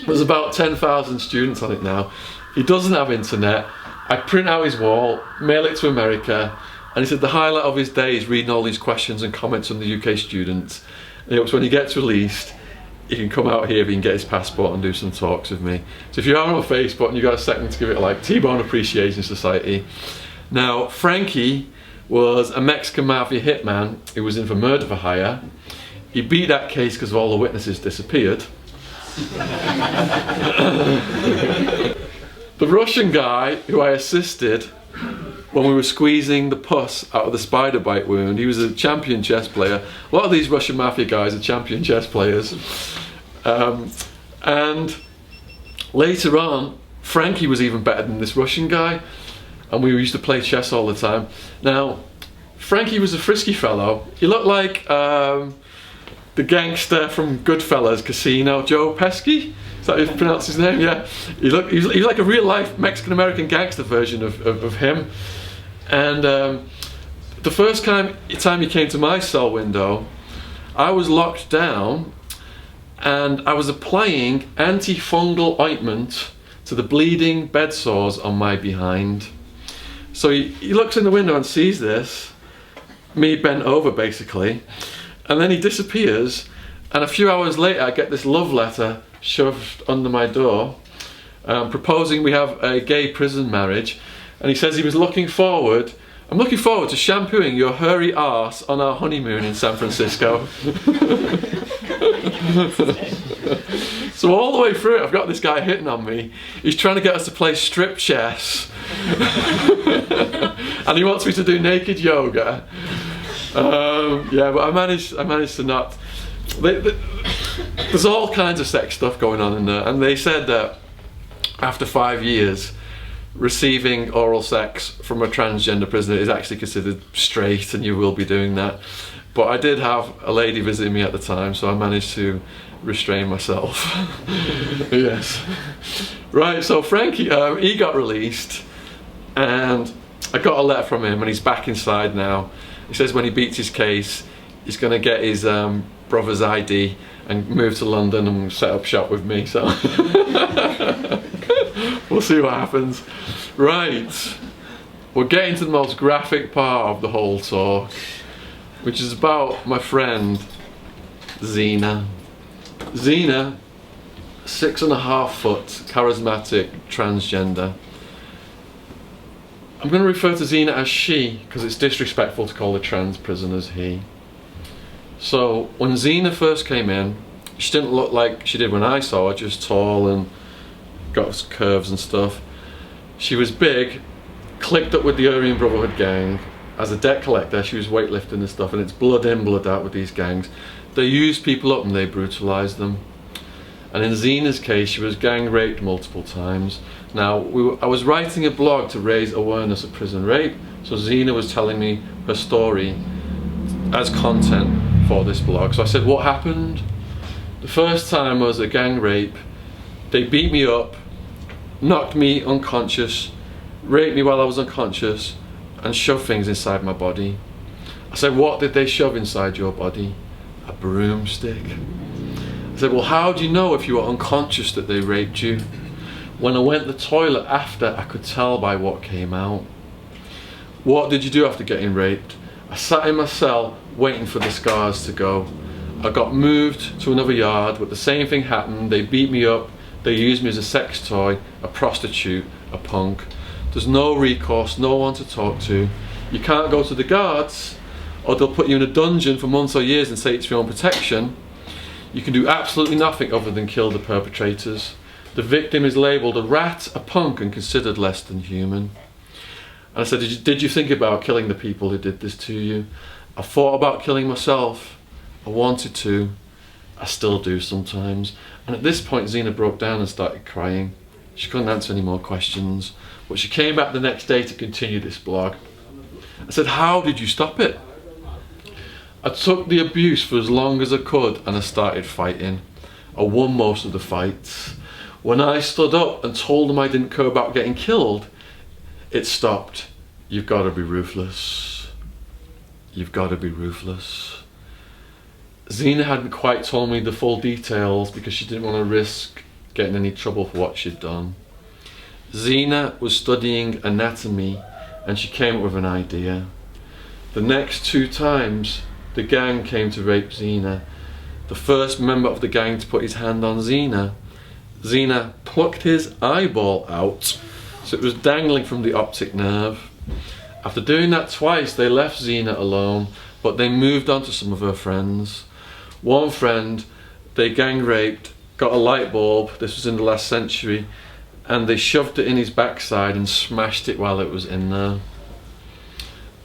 S1: There's about 10,000 students on it now. He doesn't have internet. I print out his wall, mail it to America, and he said the highlight of his day is reading all these questions and comments from the UK students. And it was when he gets released, he can come out here, he can get his passport and do some talks with me. So if you are on Facebook and you've got a second to give it a like, T-Bone Appreciation Society. Now, Frankie was a Mexican Mafia hitman who was in for murder for hire. He beat that case because all the witnesses disappeared. The Russian guy who I assisted when we were squeezing the pus out of the spider bite wound, he was a champion chess player. A lot of these Russian Mafia guys are champion chess players. And later on, Frankie was even better than this Russian guy, and we used to play chess all the time. Now, Frankie was a frisky fellow. He looked like the gangster from Goodfellas Casino, Joe Pesci. Is that how you pronounce his name? Yeah. He was like a real life Mexican American gangster version of him. And the first time he came to my cell window, I was locked down and I was applying antifungal ointment to the bleeding bed sores on my behind. So he looks in the window and sees this, me bent over basically, and then he disappears, and a few hours later I get this love letter shoved under my door, proposing we have a gay prison marriage, and he says he was I'm looking forward to shampooing your hairy arse on our honeymoon in San Francisco. So all the way through it, I've got this guy hitting on me. He's trying to get us to play strip chess. And he wants me to do naked yoga. Yeah, but I managed to not. There's all kinds of sex stuff going on in there. And they said that after 5 years, receiving oral sex from a transgender prisoner is actually considered straight, and you will be doing that. But I did have a lady visiting me at the time, so I managed to restrain myself. Yes. Right, so Frankie, he got released, and I got a letter from him, and he's back inside now. He says when he beats his case, he's going to get his brother's ID and move to London and set up shop with me, so we'll see what happens. Right, we're getting to the most graphic part of the whole talk, which is about my friend Zena. Zena, 6.5 foot, charismatic, transgender. I'm going to refer to Zena as she, because it's disrespectful to call the trans prisoners he. So when Zena first came in, she didn't look like she did when I saw her, just tall and got curves and stuff. She was big, clicked up with the Aryan Brotherhood gang. As a debt collector, she was weightlifting and stuff, and it's blood in, blood out with these gangs. They use people up and they brutalise them. And in Zena's case, she was gang raped multiple times. Now, I was writing a blog to raise awareness of prison rape, so Zena was telling me her story as content for this blog. So I said, what happened? The first time was a gang rape. They beat me up, knocked me unconscious, raped me while I was unconscious, and shoved things inside my body. I said, what did they shove inside your body? A broomstick. I said, well, how do you know if you were unconscious that they raped you? When I went to the toilet after, I could tell by what came out. What did you do after getting raped? I sat in my cell waiting for the scars to go. I got moved to another yard, but the same thing happened. They beat me up. They used me as a sex toy, a prostitute, a punk. There's no recourse, no one to talk to. You can't go to the guards, or they'll put you in a dungeon for months or years and say it's for your own protection. You can do absolutely nothing other than kill the perpetrators. The victim is labelled a rat, a punk, and considered less than human. And I said, did you think about killing the people who did this to you? I thought about killing myself. I wanted to. I still do sometimes. And at this point, Zena broke down and started crying. She couldn't answer any more questions, but she came back the next day to continue this blog. I said, how did you stop it? I took the abuse for as long as I could, and I started fighting. I won most of the fights. When I stood up and told them I didn't care about getting killed, it stopped. You've got to be ruthless. You've got to be ruthless. Zena hadn't quite told me the full details because she didn't want to risk getting any trouble for what she'd done. Zena was studying anatomy, and she came up with an idea. The next 2 times the gang came to rape Zena, the first member of the gang to put his hand on Zena, Zena plucked his eyeball out, so it was dangling from the optic nerve. After doing that twice, they left Zena alone, but they moved on to some of her friends. One friend they gang raped, got a light bulb, this was in the last century, and they shoved it in his backside and smashed it while it was in there.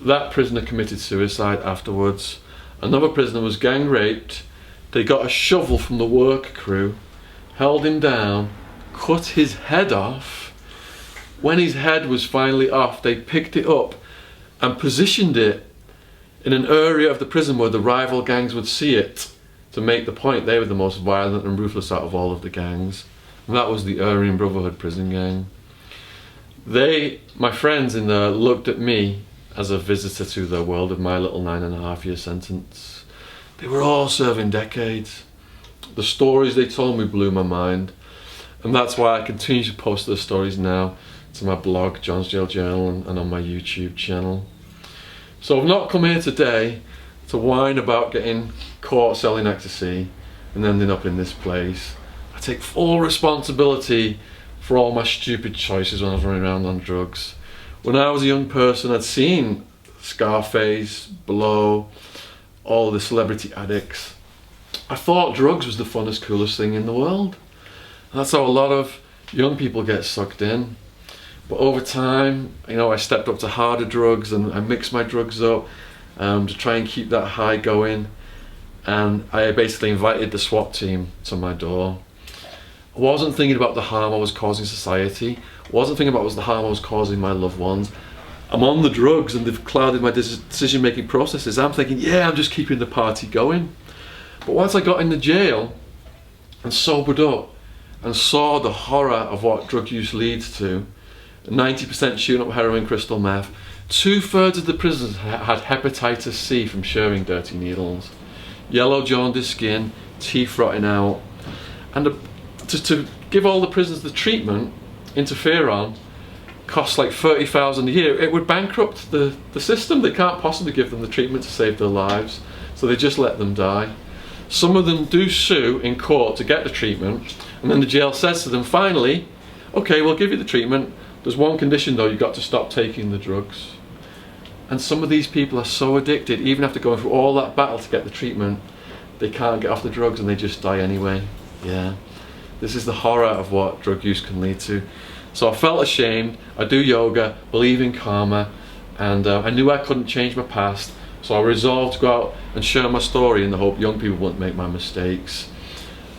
S1: That prisoner committed suicide afterwards. Another prisoner was gang raped. They got a shovel from the work crew, held him down, cut his head off. When his head was finally off, they picked it up and positioned it in an area of the prison where the rival gangs would see it, to make the point they were the most violent and ruthless out of all of the gangs. and that was the Aryan Brotherhood prison gang. My friends in there, looked at me as a visitor to their world of my little 9.5-year sentence. They were all serving decades. The stories they told me blew my mind, and that's why I continue to post those stories now to my blog, John's Jail Journal, and on my YouTube channel. So I've not come here today to whine about getting caught selling ecstasy and ending up in this place. I take full responsibility for all my stupid choices when I was running around on drugs. When I was a young person, I'd seen Scarface, Blow, all the celebrity addicts. I thought drugs was the funnest, coolest thing in the world. And that's how a lot of young people get sucked in. But over time, I stepped up to harder drugs, and I mixed my drugs up to try and keep that high going. And I basically invited the SWAT team to my door. I wasn't thinking about the harm I was causing society. I wasn't thinking about the harm I was causing my loved ones. I'm on the drugs and they've clouded my decision-making processes. I'm thinking, yeah, I'm just keeping the party going. But once I got into jail and sobered up and saw the horror of what drug use leads to, 90% shooting up heroin, crystal meth, 2/3 of the prisoners had hepatitis C from sharing dirty needles, yellow jaundiced skin, teeth rotting out, and to give all the prisoners the treatment, interferon, costs like 30,000 a year. It would bankrupt the system. They can't possibly give them the treatment to save their lives, so they just let them die. Some of them do sue in court to get the treatment, and then the jail says to them, finally, okay, we'll give you the treatment. There's one condition though, you've got to stop taking the drugs. And some of these people are so addicted, even after going through all that battle to get the treatment, they can't get off the drugs and they just die anyway. Yeah, this is the horror of what drug use can lead to. So I felt ashamed. I do yoga, believe in karma, and I knew I couldn't change my past, so I resolved to go out and share my story in the hope young people wouldn't make my mistakes.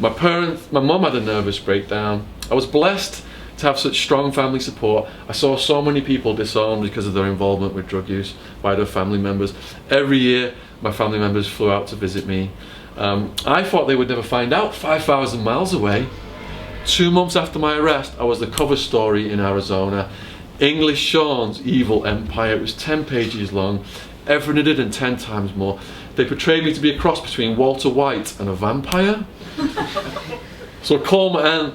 S1: My mum had a nervous breakdown. I was blessed to have such strong family support. I saw so many people disowned because of their involvement with drug use by their family members. Every year my family members flew out to visit me. I thought they would never find out, 5,000 miles away. 2 months after my arrest, I was the cover story in Arizona. English Shaun's Evil Empire. It was 10 pages long, everything it did and 10 times more. They portrayed me to be a cross between Walter White and a vampire. So I called my aunt,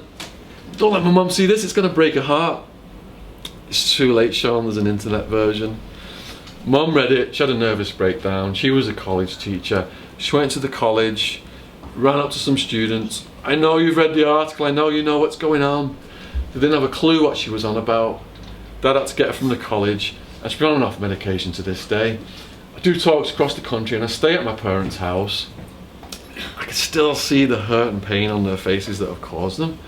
S1: don't let my mum see this, it's going to break her heart. It's too late, Shaun, there's an internet version. Mum read it, she had a nervous breakdown. She was a college teacher. She went to the college, ran up to some students. I know you've read the article, I know you know what's going on. They didn't have a clue what she was on about. Dad had to get her from the college, and she's been on and off medication to this day. I do talks across the country and I stay at my parents' house. I can still see the hurt and pain on their faces that have caused them.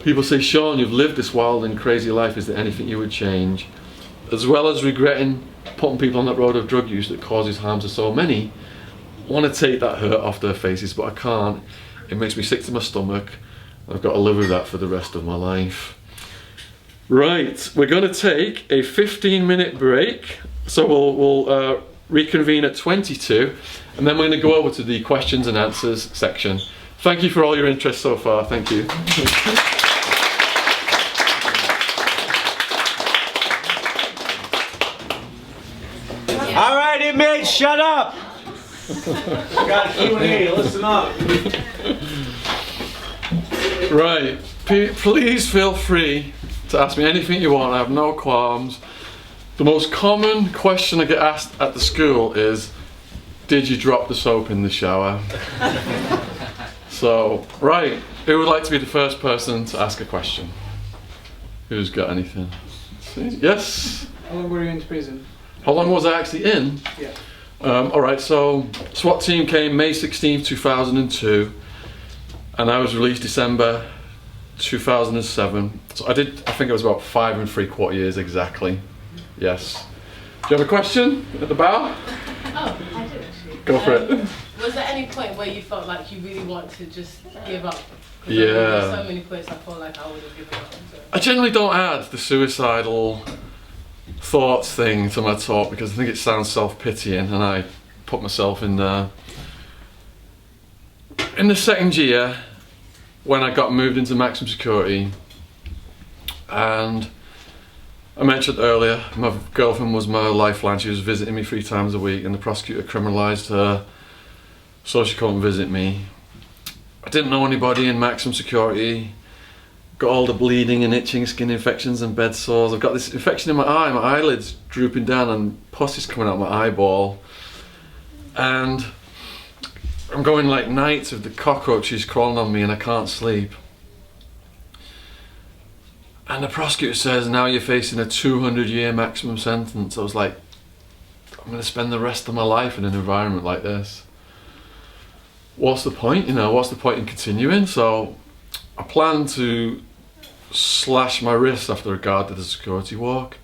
S1: People say, Shaun, you've lived this wild and crazy life, is there anything you would change? As well as regretting putting people on that road of drug use that causes harm to so many, I want to take that hurt off their faces, but I can't. It makes me sick to my stomach. I've got to live with that for the rest of my life. Right, we're going to take a 15-minute break, so we'll reconvene at 22, and then we're going to go over to the questions and answers section. Thank you for all your interest so far, thank you.
S2: All right, inmates, shut up! Got a Q&A, listen up.
S1: Right, please feel free to ask me anything you want, I have no qualms. The most common question I get asked at the school is, did you drop the soap in the shower? So, right, who would like to be the first person to ask a question? Who's got anything? Yes?
S3: How long were you in prison?
S1: How long was I actually in?
S3: Yeah.
S1: Alright, so SWAT team came May 16th, 2002, and I was released December 2007. So I think it was about 5 3/4 years exactly. Yes. Do you have a question at the bar?
S4: Oh, I do actually.
S1: Go for it.
S4: Was there any point where you felt like you really wanted to just give up? 'Cause
S1: Yeah.
S4: there were so many points I felt like I would have given up. So.
S1: I generally don't add the suicidal thoughts thing to my talk because I think it sounds self-pitying, and I put myself in there. In the second year, when I got moved into maximum security, and I mentioned earlier, my girlfriend was my lifeline. She was visiting me 3 times a week, and the prosecutor criminalised her, so she couldn't visit me. I didn't know anybody in maximum security. Got all the bleeding and itching, skin infections and bed sores. I've got this infection in my eye, my eyelids drooping down and pus is coming out of my eyeball. And I'm going like nights with the cockroaches crawling on me and I can't sleep. And the prosecutor says, now you're facing a 200-year maximum sentence. I was like, I'm going to spend the rest of my life in an environment like this. What's the point? You know, what's the point in continuing? So I planned to slash my wrists after a guard did a security walk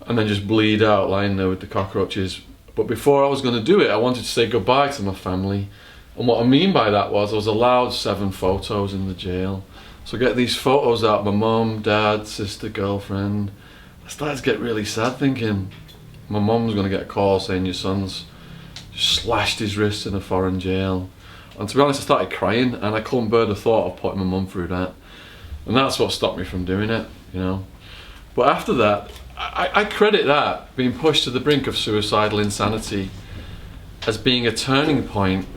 S1: and then just bleed out lying there with the cockroaches. But before I was going to do it, I wanted to say goodbye to my family. And what I mean by that was I was allowed 7 photos in the jail. So I get these photos out of my mum, dad, sister, girlfriend. I started to get really sad thinking my mum's going to get a call saying your son's just slashed his wrists in a foreign jail. And to be honest, I started crying and I couldn't bear the thought of putting my mum through that. And that's what stopped me from doing it, you know. But after that, I credit that, being pushed to the brink of suicidal insanity, as being a turning point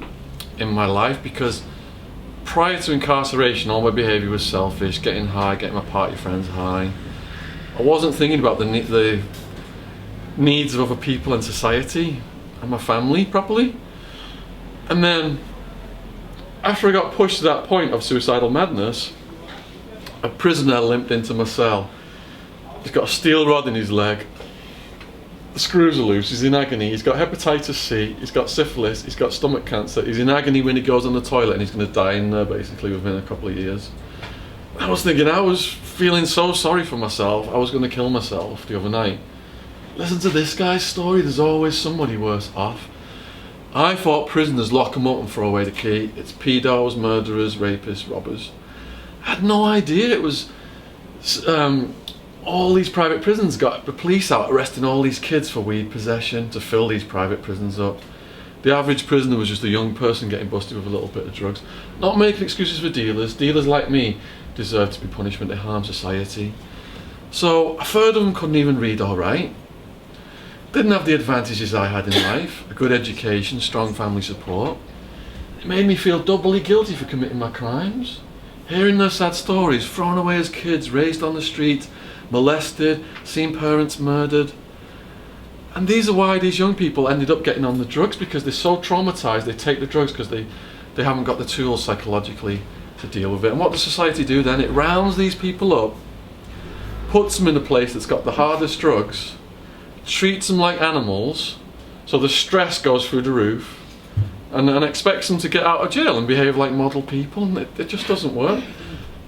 S1: in my life, because prior to incarceration, all my behaviour was selfish, getting high, getting my party friends high. I wasn't thinking about the needs of other people in society and my family properly. And then, after I got pushed to that point of suicidal madness, a prisoner limped into my cell. He's got a steel rod in his leg, the screws are loose, he's in agony, he's got hepatitis C, he's got syphilis, he's got stomach cancer, he's in agony when he goes on the toilet and he's going to die in there basically within a couple of years. I was thinking, I was feeling so sorry for myself, I was going to kill myself the other night. Listen to this guy's story, there's always somebody worse off. I thought prisoners lock them up and throw away the key. It's pedos, murderers, rapists, robbers. I had no idea it was all these private prisons got the police out arresting all these kids for weed possession to fill these private prisons up. The average prisoner was just a young person getting busted with a little bit of drugs. Not making excuses for dealers. Dealers like me deserve to be punished when they harm society. So a third of them couldn't even read or write. Didn't have the advantages I had in life, a good education, strong family support. It made me feel doubly guilty for committing my crimes. Hearing their sad stories, thrown away as kids, raised on the street, molested, seen parents murdered. And these are why these young people ended up getting on the drugs, because they're so traumatised they take the drugs because they haven't got the tools psychologically to deal with it. And what does society do then? It rounds these people up, puts them in a place that's got the hardest drugs, treats them like animals, so the stress goes through the roof, and expects them to get out of jail and behave like model people, and it just doesn't work.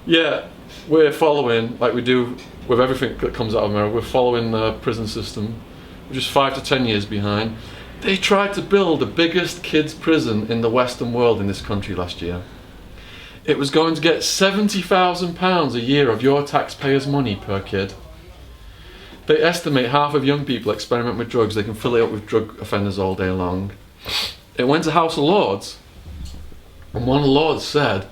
S1: Yeah, we're following, like we do with everything that comes out of America, we're following the prison system. We're just 5 to 10 years behind. They tried to build the biggest kids' prison in the Western world in this country last year. It was going to get £70,000 a year of your taxpayers' money per kid. They estimate half of young people experiment with drugs, they can fill it up with drug offenders all day long. It went to House of Lords, and one of the Lords said,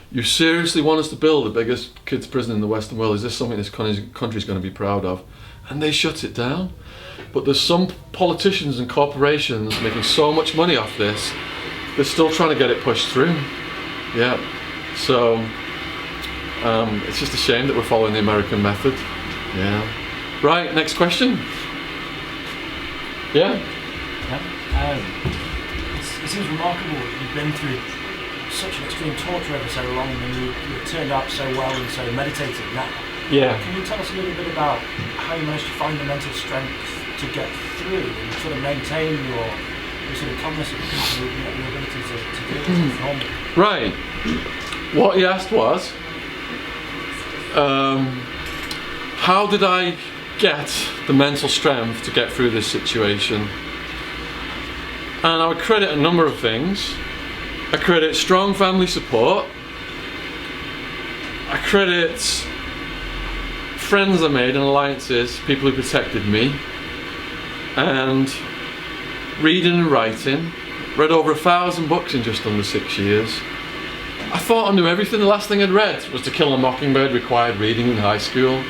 S1: you seriously want us to build the biggest kids' prison in the Western world? Is this something this country is going to be proud of? And they shut it down. But there's some politicians and corporations making so much money off this, they're still trying to get it pushed through. Yeah, so it's just a shame that we're following the American method. Yeah. Right, next question. Yeah?
S3: It seems remarkable that you've been through such an extreme torture over so long, and you turned out so well and so meditative now.
S1: Yeah.
S3: Can you tell us a little bit about how you managed to find the mental strength to get through and sort of maintain your sort of cognizance and your ability to do this normally?
S1: Right. What he asked was, how did I get the mental strength to get through this situation? And I would credit a number of things. I credit strong family support. I credit friends I made and alliances, people who protected me, and reading and writing. Read over 1,000 books in just under 6 years. I thought I knew everything. The last thing I'd read was To Kill a Mockingbird required reading in high school.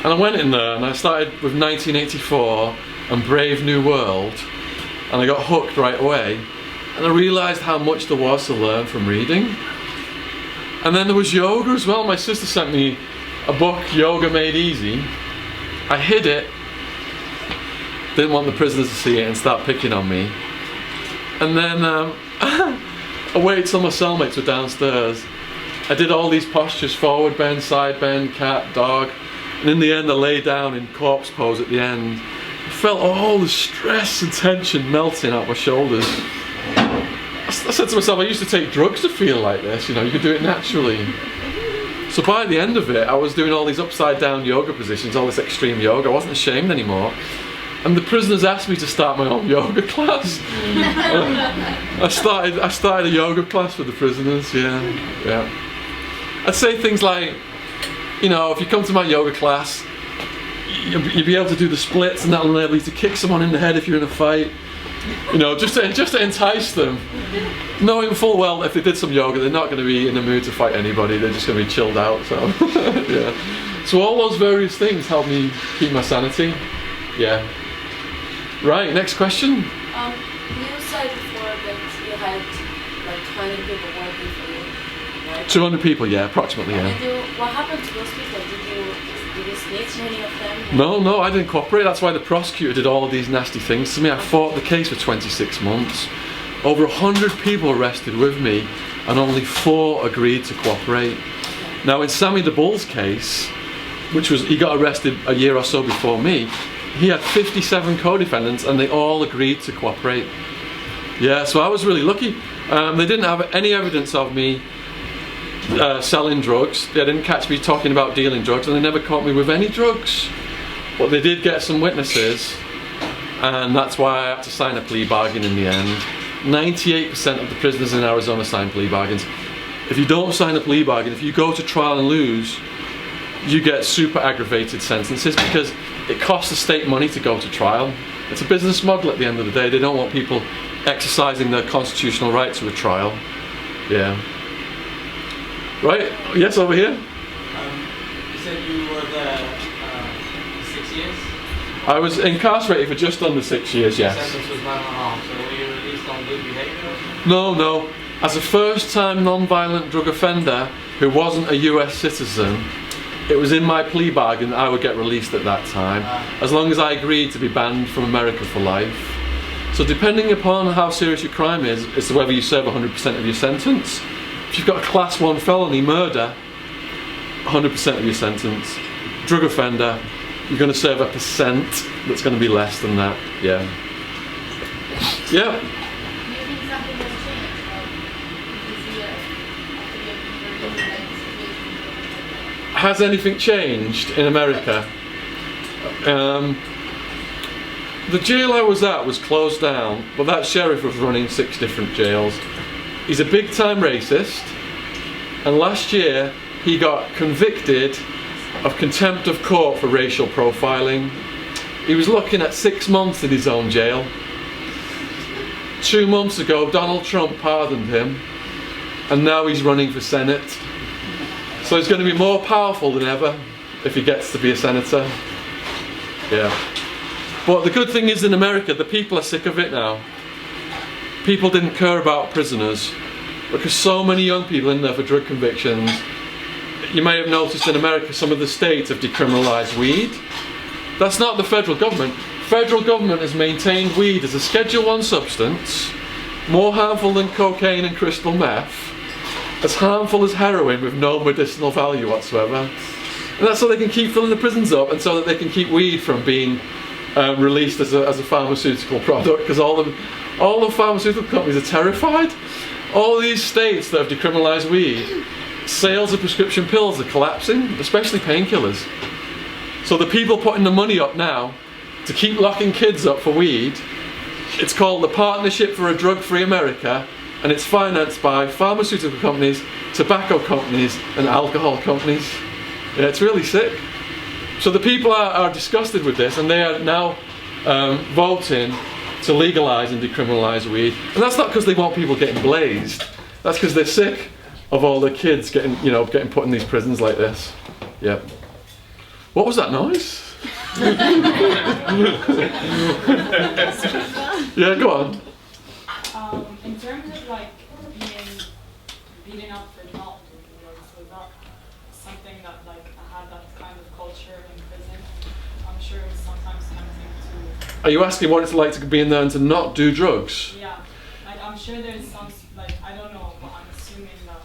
S1: And I went in there and I started with 1984 and Brave New World, and I got hooked right away. And I realised how much there was to learn from reading. And then there was yoga as well. My sister sent me a book, Yoga Made Easy. I hid it, didn't want the prisoners to see it and start picking on me. And then I waited till my cellmates were downstairs. I did all these postures, forward bend, side bend, cat, dog. And in the end I lay down in corpse pose at the end. I felt all the stress and tension melting out my shoulders. I said to myself, I used to take drugs to feel like this, you know, you could do it naturally. So by the end of it, I was doing all these upside down yoga positions, all this extreme yoga. I wasn't ashamed anymore. And the prisoners asked me to start my own yoga class. I started a yoga class for the prisoners, yeah. I'd say things like, you know, if you come to my yoga class, you'll be able to do the splits and that'll enable you to kick someone in the head if you're in a fight. You know, just to entice them, knowing full well that if they did some yoga, they're not going to be in the mood to fight anybody. They're just going to be chilled out. So, yeah. So all those various things help me keep my sanity. Yeah. Right. Next question.
S5: You said before that you had like 20 people working for you, right?
S1: 200 people. Yeah, approximately. Yeah.
S5: And what happened to those people? Did you snitch any of them?
S1: No, I didn't cooperate. That's why the prosecutor did all of these nasty things to me. I fought the case for 26 months. Over 100 people arrested with me, and only 4 agreed to cooperate. Now in Sammy the Bull's case, which was, he got arrested a year or so before me, he had 57 co-defendants and they all agreed to cooperate. Yeah, so I was really lucky. They didn't have any evidence of me selling drugs. They didn't catch me talking about dealing drugs, and they never caught me with any drugs. But they did get some witnesses, and that's why I had to sign a plea bargain in the end. 98% of the prisoners in Arizona sign plea bargains. If you don't sign a plea bargain, if you go to trial and lose, you get super aggravated sentences because it costs the state money to go to trial. It's a business model at the end of the day. They don't want people exercising their constitutional right to a trial. Yeah. Right, yes, over here.
S6: You said you were there 6 years?
S1: I was incarcerated for just under 6 years, yes.
S6: The sentence was 9.5, so were you released on good behaviour?
S1: No. As a first-time non-violent drug offender who wasn't a US citizen, it was in my plea bargain that I would get released at that time, as long as I agreed to be banned from America for life. So depending upon how serious your crime is, as to whether you serve 100% of your sentence. If you've got a class 1 felony, murder, 100% of your sentence. Drug offender, you're going to serve a percent that's going to be less than that. Yeah. Yeah.
S5: Do you think something has changed? This year, after you've been released?
S1: Has anything changed in America? The jail I was at was closed down, but that sheriff was running 6 different jails. He's a big time racist, and last year he got convicted of contempt of court for racial profiling. He was looking at 6 months in his own jail. 2 months ago Donald Trump pardoned him, and now he's running for Senate. So he's going to be more powerful than ever if he gets to be a senator. Yeah. But the good thing is in America, the people are sick of it now. People didn't care about prisoners because so many young people in there for drug convictions. You may have noticed in America some of the states have decriminalised weed. That's not the federal government. Federal government has maintained weed as a Schedule 1 substance, more harmful than cocaine and crystal meth, as harmful as heroin with no medicinal value whatsoever. And that's so they can keep filling the prisons up, and so that they can keep weed from being released as a pharmaceutical product, because all the pharmaceutical companies are terrified. All these states that have decriminalised weed, sales of prescription pills are collapsing, especially painkillers. So the people putting the money up now to keep locking kids up for weed, it's called the Partnership for a Drug-Free America, and it's financed by pharmaceutical companies, tobacco companies and alcohol companies. Yeah, it's really sick. So the people are disgusted with this, and they are now voting to legalise and decriminalise weed. And that's not because they want people getting blazed. That's because they're sick of all the kids getting put in these prisons like this. Yep. What was that noise? Yeah, go on.
S7: In terms of like being beaten up for not doing drugs, was that something that like had that kind of culture in prison? I'm sure it was sometimes tempting to.
S1: Are you asking what it's like to be in there and to not do drugs?
S7: Yeah, like I'm sure there's some like I don't know, but I'm assuming that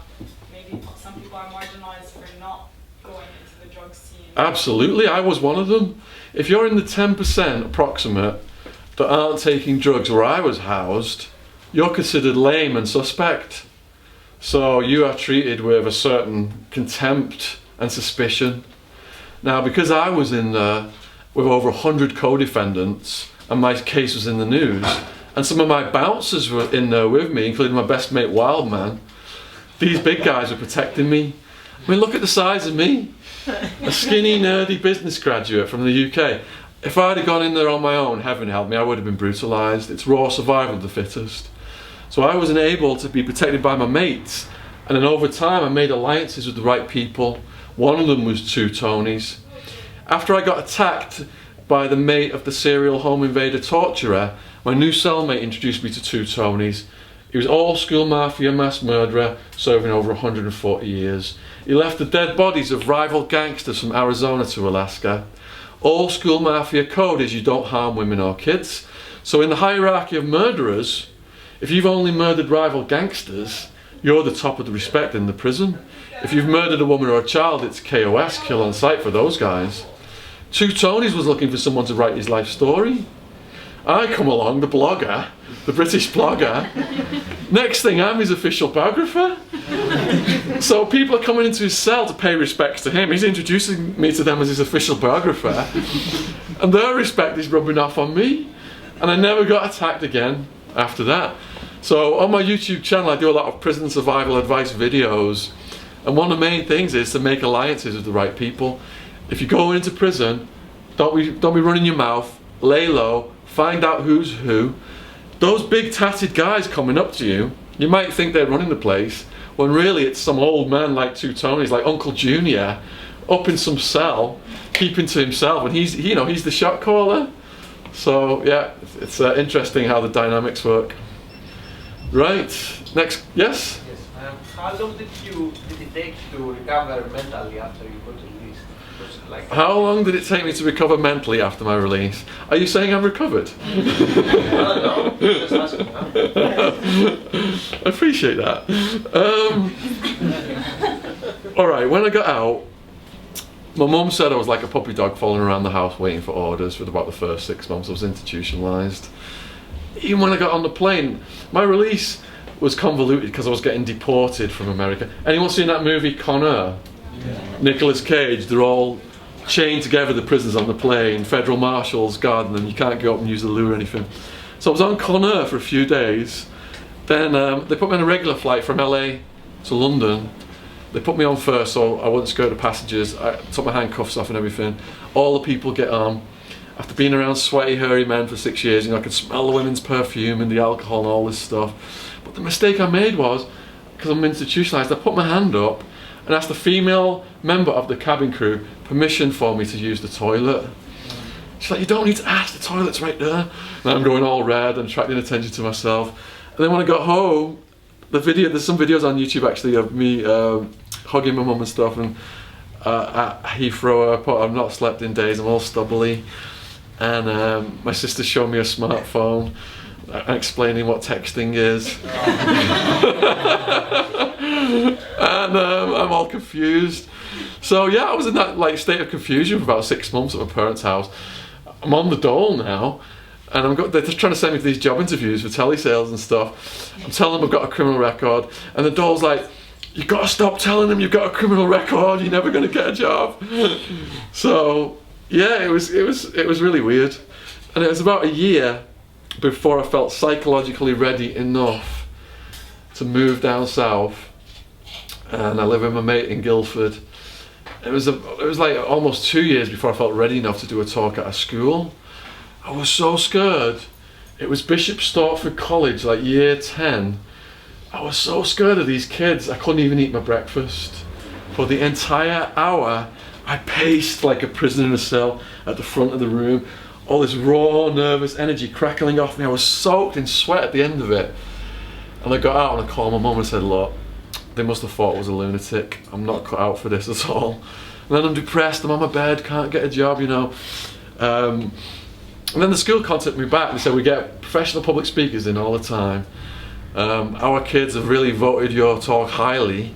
S7: maybe some people are marginalized for not going into the drug scene.
S1: Absolutely, I was one of them. If you're in the 10% approximate that aren't taking drugs where I was housed, you're considered lame and suspect. So you are treated with a certain contempt and suspicion. Now, because I was in there with over 100 co-defendants and my case was in the news, and some of my bouncers were in there with me, including my best mate Wildman, these big guys were protecting me. I mean, look at the size of me. A skinny, nerdy business graduate from the UK. If I'd have gone in there on my own, heaven help me, I would have been brutalised. It's raw survival of the fittest. So I wasn't able to be protected by my mates. And then over time I made alliances with the right people. One of them was two Tonys. After I got attacked by the mate of the serial home invader torturer, my new cellmate introduced me to two Tonys. He was old school Mafia mass murderer, serving over 140 years. He left the dead bodies of rival gangsters from Arizona to Alaska. Old school Mafia code is you don't harm women or kids. So in the hierarchy of murderers, if you've only murdered rival gangsters, you're the top of the respect in the prison. If you've murdered a woman or a child, it's KOS, kill on sight for those guys. Two Tonys was looking for someone to write his life story. I come along, the blogger, the British blogger. Next thing, I'm his official biographer. So people are coming into his cell to pay respects to him. He's introducing me to them as his official biographer. And their respect is rubbing off on me. And I never got attacked again after that. So on my YouTube channel, I do a lot of prison survival advice videos. And one of the main things is to make alliances with the right people. If you're going into prison, don't be running your mouth, lay low, find out who's who. Those big tatted guys coming up to you, you might think they're running the place, when really it's some old man like two Tonys, like Uncle Junior, up in some cell, keeping to himself, and he's the shot caller. So yeah, it's interesting how the dynamics work. Right, next, yes?
S6: Yes. How long did it take to recover mentally after you got released? Like
S1: How long did it take me to recover mentally after my release? Are you saying I'm recovered?
S6: no, just asking. Huh?
S1: I appreciate that. Alright, when I got out, my mum said I was like a puppy dog following around the house waiting for orders for about the first 6 months. I was institutionalised. Even when I got on the plane, my release was convoluted because I was getting deported from America. Anyone seen that movie Con Air? Yeah. Nicolas Cage, they're all chained together, the prisoners on the plane, federal marshals guarding them, you can't go up and use the loo or anything. So I was on Con Air for a few days. Then they put me on a regular flight from LA to London. They put me on first so I wouldn't skirt the passengers. I took my handcuffs off and everything. All the people get on. After being around sweaty, hairy men for 6 years, I could smell the women's perfume and the alcohol and all this stuff. But the mistake I made was, because I'm institutionalised, I put my hand up and asked a female member of the cabin crew permission for me to use the toilet. She's like, you don't need to ask, the toilet's right there. And I'm going all red and attracting attention to myself. And then when I got home, there's some videos on YouTube actually of me hugging my mum and stuff, and at Heathrow Airport, I've not slept in days, I'm all stubbly. And my sister showed me a smartphone, explaining what texting is. And I'm all confused. So yeah, I was in that state of confusion for about 6 months at my parents' house. I'm on the dole now, and they're just trying to send me to these job interviews for telesales and stuff. I'm telling them I've got a criminal record, and the dole's like, you've got to stop telling them you've got a criminal record, you're never going to get a job. So yeah, it was really weird. And it was about a year before I felt psychologically ready enough to move down south, and I live with my mate in Guildford. It was like almost 2 years before I felt ready enough to do a talk at a school. I was so scared. It was Bishop Stortford College, like year 10, I was so scared of these kids, I couldn't even eat my breakfast. For the entire hour, I paced like a prisoner in a cell at the front of the room. All this raw, nervous energy crackling off me. I was soaked in sweat at the end of it. And I got out and I called my mum and said, look, they must have thought I was a lunatic. I'm not cut out for this at all. And then I'm depressed, I'm on my bed, can't get a job, you know. And then the school contacted me back. They said, we get professional public speakers in all the time. Our kids have really voted your talk highly.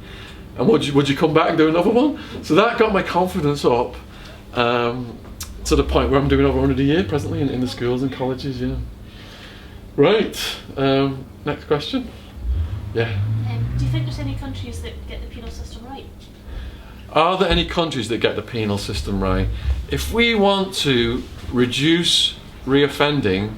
S1: And would you come back and do another one? So that got my confidence up to the point where I'm doing over 100 a year presently in the schools and colleges, yeah. Right, next question. Yeah.
S5: Do you think there's any countries that get the penal system right?
S1: Are there any countries that get the penal system right? If we want to reduce reoffending,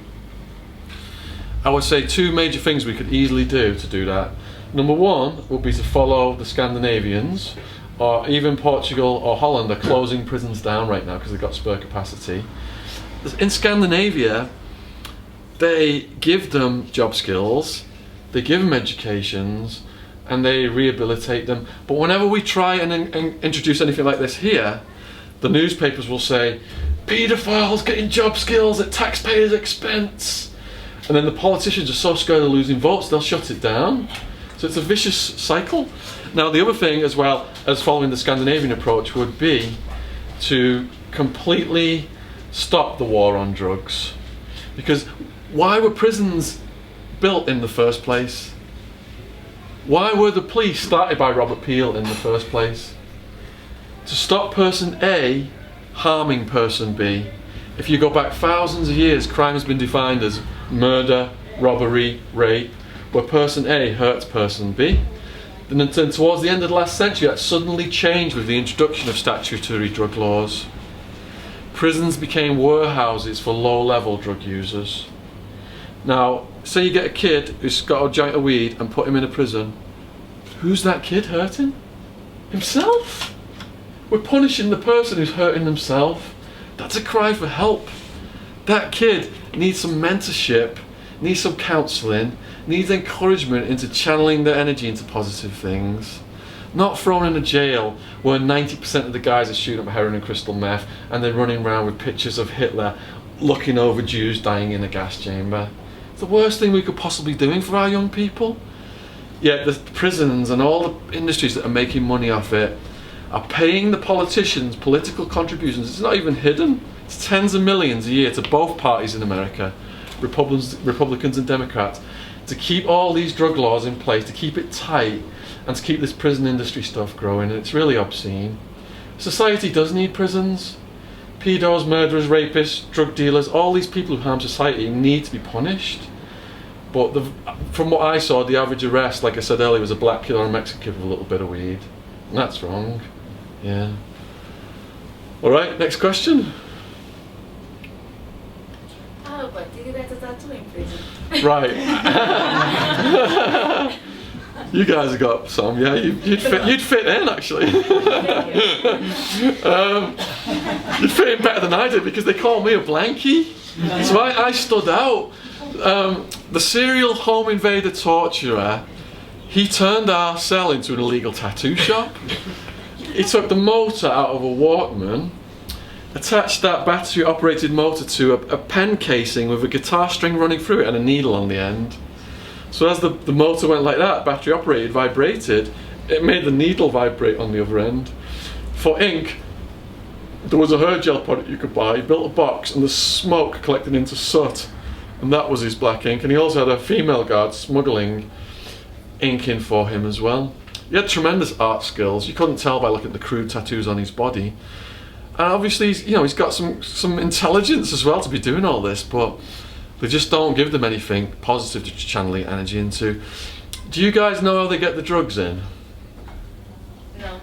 S1: I would say two major things we could easily do to do that. Number one would be to follow the Scandinavians, or even Portugal or Holland are closing prisons down right now because they've got spare capacity. In Scandinavia, they give them job skills, they give them educations, and they rehabilitate them. But whenever we try and introduce anything like this here, the newspapers will say, paedophiles getting job skills at taxpayers' expense. And then the politicians are so scared of losing votes, they'll shut it down. So it's a vicious cycle. Now the other thing, as well as following the Scandinavian approach, would be to completely stop the war on drugs. Because why were prisons built in the first place? Why were the police started by Robert Peel in the first place? To stop person A harming person B. If you go back thousands of years, crime has been defined as murder, robbery, rape, where person A hurts person B. And then towards the end of the last century, that suddenly changed with the introduction of statutory drug laws. Prisons became warehouses for low-level drug users. Now, say you get a kid who's got a joint of weed and put him in a prison. Who's that kid hurting? Himself. We're punishing the person who's hurting themselves. That's a cry for help. That kid needs some mentorship, needs some counselling, needs encouragement into channeling their energy into positive things. Not thrown in a jail where 90% of the guys are shooting up heroin and crystal meth and they're running around with pictures of Hitler looking over Jews dying in a gas chamber. It's the worst thing we could possibly be doing for our young people. Yet the prisons and all the industries that are making money off it are paying the politicians political contributions. It's not even hidden. It's tens of millions a year to both parties in America, Republicans and Democrats, to keep all these drug laws in place, to keep it tight, and to keep this prison industry stuff growing. And it's really obscene. Society does need prisons. Pedos, murderers, rapists, drug dealers, all these people who harm society need to be punished. But from what I saw, the average arrest, like I said earlier, was a black kid or a Mexican kid with a little bit of weed. And that's wrong. Yeah. Alright, next question.
S5: Oh, but did you get a tattoo in prison?
S1: Right. You guys have got some, yeah? You'd fit in, actually. You'd fit in better than I did because they call me a blankie. So I stood out. The serial home invader torturer, he turned our cell into an illegal tattoo shop. He took the motor out of a Walkman, attached that battery-operated motor to a pen casing with a guitar string running through it and a needle on the end. So as the motor went like that, battery-operated, vibrated, it made the needle vibrate on the other end. For ink, there was a hair gel product you could buy. He built a box and the smoke collected into soot, and that was his black ink. And he also had a female guard smuggling ink in for him as well. He had tremendous art skills. You couldn't tell by looking at the crude tattoos on his body. And obviously, he's got some intelligence as well to be doing all this, but they just don't give them anything positive to channel the energy into. Do you guys know how they get the drugs in?
S5: No.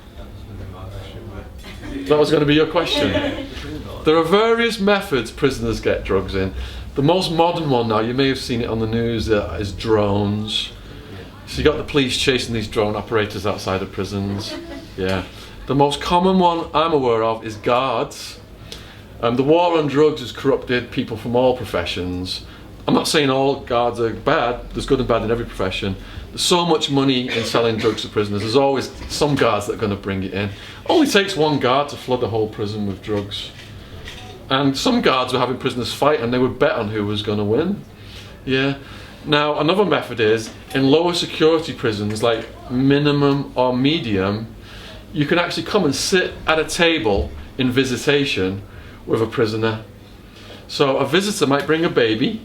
S1: That was going to be your question. There are various methods prisoners get drugs in. The most modern one now, you may have seen it on the news, is drones. So you got the police chasing these drone operators outside of prisons. Yeah. The most common one I'm aware of is guards. The war on drugs has corrupted people from all professions. I'm not saying all guards are bad, there's good and bad in every profession. There's so much money in selling drugs to prisoners, there's always some guards that are going to bring it in. Only takes one guard to flood the whole prison with drugs. And some guards were having prisoners fight and they would bet on who was going to win. Yeah. Now, another method is, in lower security prisons, like minimum or medium, you can actually come and sit at a table in visitation with a prisoner. So a visitor might bring a baby,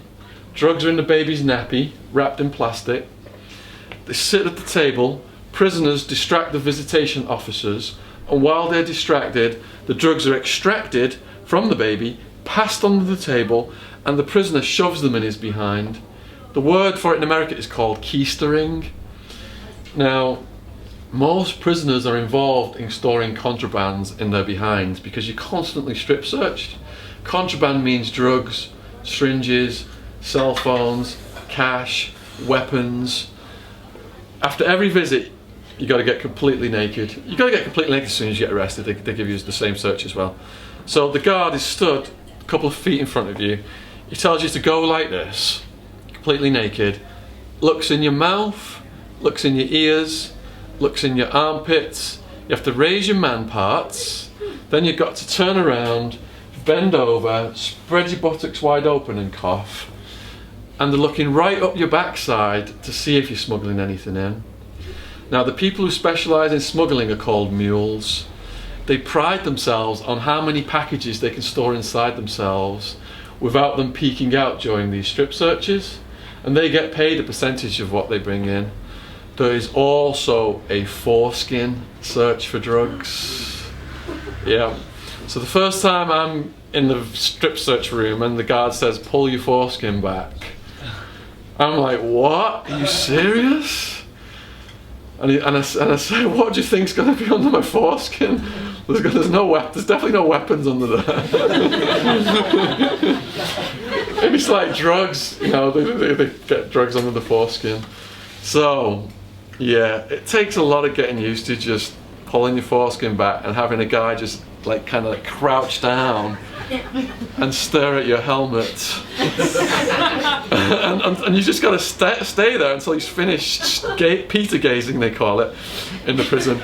S1: drugs are in the baby's nappy, wrapped in plastic. They sit at the table, prisoners distract the visitation officers, and while they're distracted, the drugs are extracted from the baby, passed under the table, and the prisoner shoves them in his behind. The word for it in America is called keistering. Now, most prisoners are involved in storing contrabands in their behinds because you're constantly strip searched. Contraband means drugs, syringes, cell phones, cash, weapons. After every visit, you got to get completely naked. You got to get completely naked as soon as you get arrested. They give you the same search as well. So the guard is stood a couple of feet in front of you. He tells you to go like this, completely naked. Looks in your mouth, looks in your ears, looks in your armpits. You have to raise your man parts. Then you've got to turn around, bend over, spread your buttocks wide open and cough. And they're looking right up your backside to see if you're smuggling anything in. Now, the people who specialise in smuggling are called mules. They pride themselves on how many packages they can store inside themselves without them peeking out during these strip searches, and they get paid a percentage of what they bring in. There is also a foreskin search for drugs. Yeah. So the first time I'm in the strip search room and the guard says, pull your foreskin back, I'm like, what? Are you serious? And I say, what do you think's going to be under my foreskin? There's definitely no weapons under there. And it's like drugs, you know, they get drugs under the foreskin. So, yeah, it takes a lot of getting used to just pulling your foreskin back and having a guy just like kind of like crouch down and stare at your helmet. and you just got to stay there until he's finished Peter gazing, they call it, in the prison.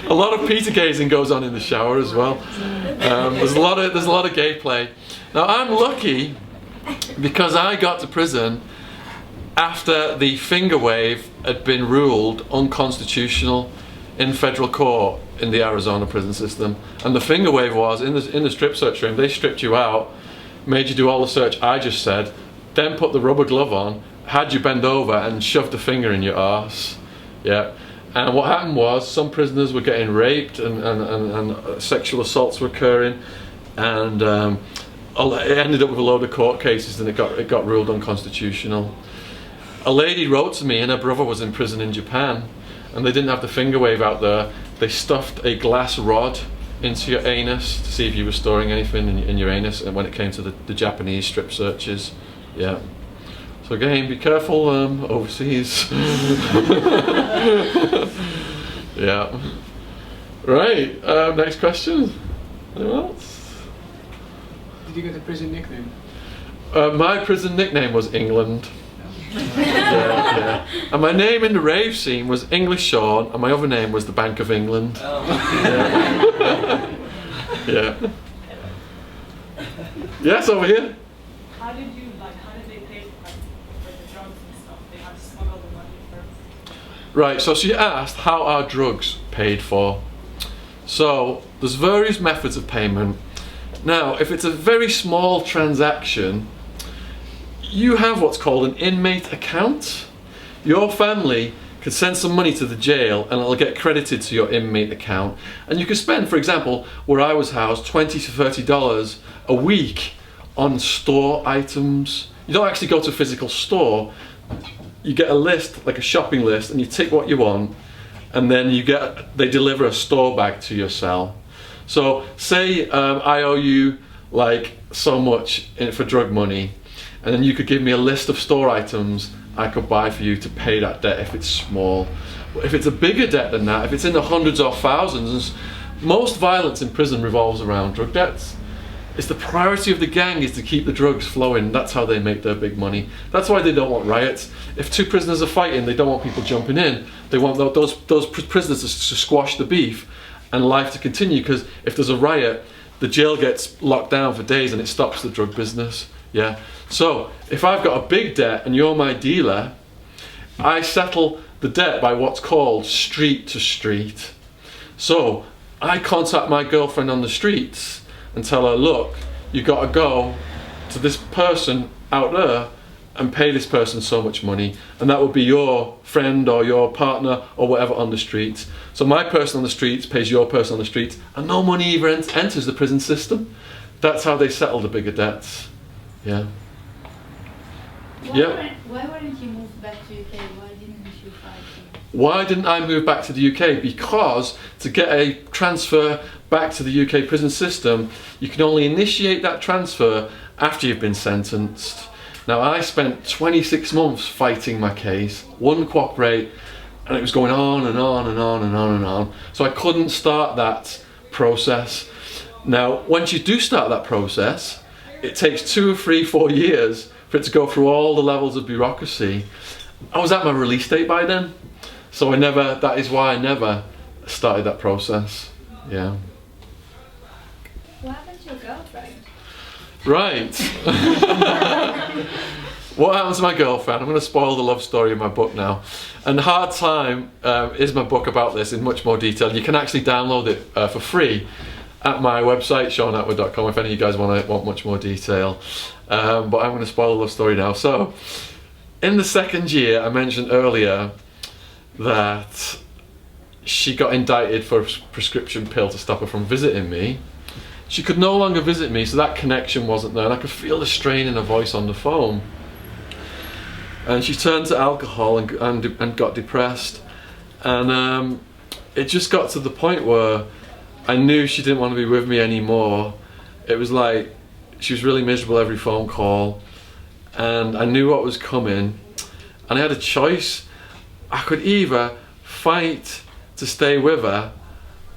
S1: A lot of Peter gazing goes on in the shower as well. There's a lot of gay play. Now, I'm lucky because I got to prison after the finger wave had been ruled unconstitutional in federal court in the Arizona prison system. And the finger wave was in the strip search room. They stripped you out, made you do all the search I just said, then put the rubber glove on, had you bend over and shoved a finger in your arse. Yeah. And what happened was some prisoners were getting raped and sexual assaults were occurring, and it ended up with a load of court cases, and it got ruled unconstitutional. A lady wrote to me, and her brother was in prison in Japan, and they didn't have the finger wave out there. They stuffed a glass rod into your anus to see if you were storing anything in your anus, and when it came to the Japanese strip searches. Yeah. So again, be careful overseas. Yeah. Right, next question. Anyone else?
S8: Did you get a prison nickname?
S1: My prison nickname was England. Yeah. And my name in the rave scene was English Shaun, and my other name was the Bank of England. Yeah. Yeah. Yes, over here.
S7: How did they pay for the drugs and stuff? They had to smuggle the money first.
S1: Right, so she asked how are drugs paid for. So there's various methods of payment. Now, if it's a very small transaction, you have what's called an inmate account. Your family can send some money to the jail and it'll get credited to your inmate account. And you can spend, for example, where I was housed, $20 to $30 a week on store items. You don't actually go to a physical store. You get a list, like a shopping list, and you tick what you want, and then they deliver a store bag to your cell. So say I owe you like so much for drug money, and then you could give me a list of store items I could buy for you to pay that debt if it's small. If it's a bigger debt than that, if it's in the hundreds or thousands, most violence in prison revolves around drug debts. It's the priority of the gang is to keep the drugs flowing. That's how they make their big money. That's why they don't want riots. If two prisoners are fighting, they don't want people jumping in. They want those prisoners to squash the beef and life to continue, because if there's a riot, the jail gets locked down for days and it stops the drug business. Yeah. So if I've got a big debt and you're my dealer, I settle the debt by what's called street to street. So I contact my girlfriend on the streets and tell her, look, you got to go to this person out there and pay this person so much money, and that would be your friend or your partner or whatever on the streets. So my person on the streets pays your person on the streets, and no money even enters the prison system. That's how they settle the bigger debts. Yeah.
S5: Why weren't you moved back to UK? Why didn't you fight?
S1: Why didn't I move back to the UK? Because to get a transfer back to the UK prison system, you can only initiate that transfer after you've been sentenced. Now, I spent 26 months fighting my case, wouldn't cooperate, and it was going on and on and on and on and on. So I couldn't start that process. Now, once you do start that process, it takes 2 or 3, 4 years for it to go through all the levels of bureaucracy. I was at my release date by then, so that is why I never started that process. Yeah.
S5: What happened to your girlfriend?
S1: Right. What happened to my girlfriend? I'm going to spoil the love story in my book now. And Hard Time is my book about this in much more detail. You can actually download it for free at my website, ShaunAttwood.com, if any of you guys want much more detail. But I'm going to spoil the love story now. So, in the second year, I mentioned earlier that she got indicted for a prescription pill to stop her from visiting me. She could no longer visit me, so that connection wasn't there, and I could feel the strain in her voice on the phone. And she turned to alcohol and got depressed, and it just got to the point where I knew she didn't want to be with me anymore. It was like she was really miserable every phone call, and I knew what was coming, and I had a choice. I could either fight to stay with her,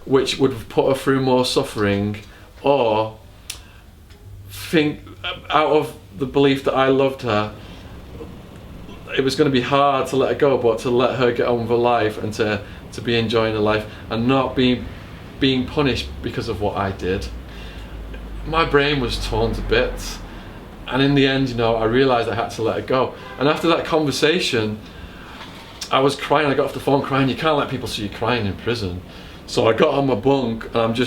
S1: which would have put her through more suffering, or think out of the belief that I loved her, it was going to be hard to let her go, but to let her get on with her life and to be enjoying her life and not being punished because of what I did. My brain was torn to bits, and in the end, I realised I had to let her go. And after that conversation, I was crying. I got off the phone crying. You can't let people see you crying in prison. So I got on my bunk and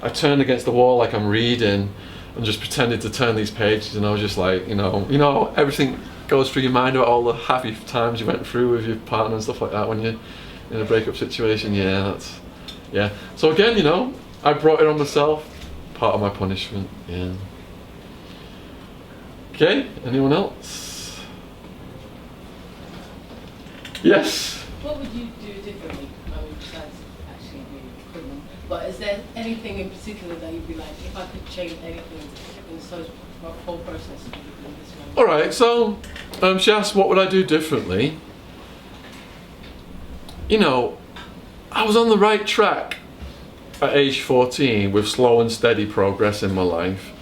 S1: I turned against the wall like I'm reading and just pretended to turn these pages, and I was just like, everything goes through your mind about all the happy times you went through with your partner and stuff like that when you're in a breakup situation. Yeah. So again, I brought it on myself, part of my punishment. Yeah. Okay, anyone else? Yes?
S4: What would you do differently? Besides actually being criminal. But is there anything in particular that you'd be like, if I could change anything in such a whole process, would you do this one?
S1: Alright, so she asked what would I do differently. I was on the right track at age 14 with slow and steady progress in my life.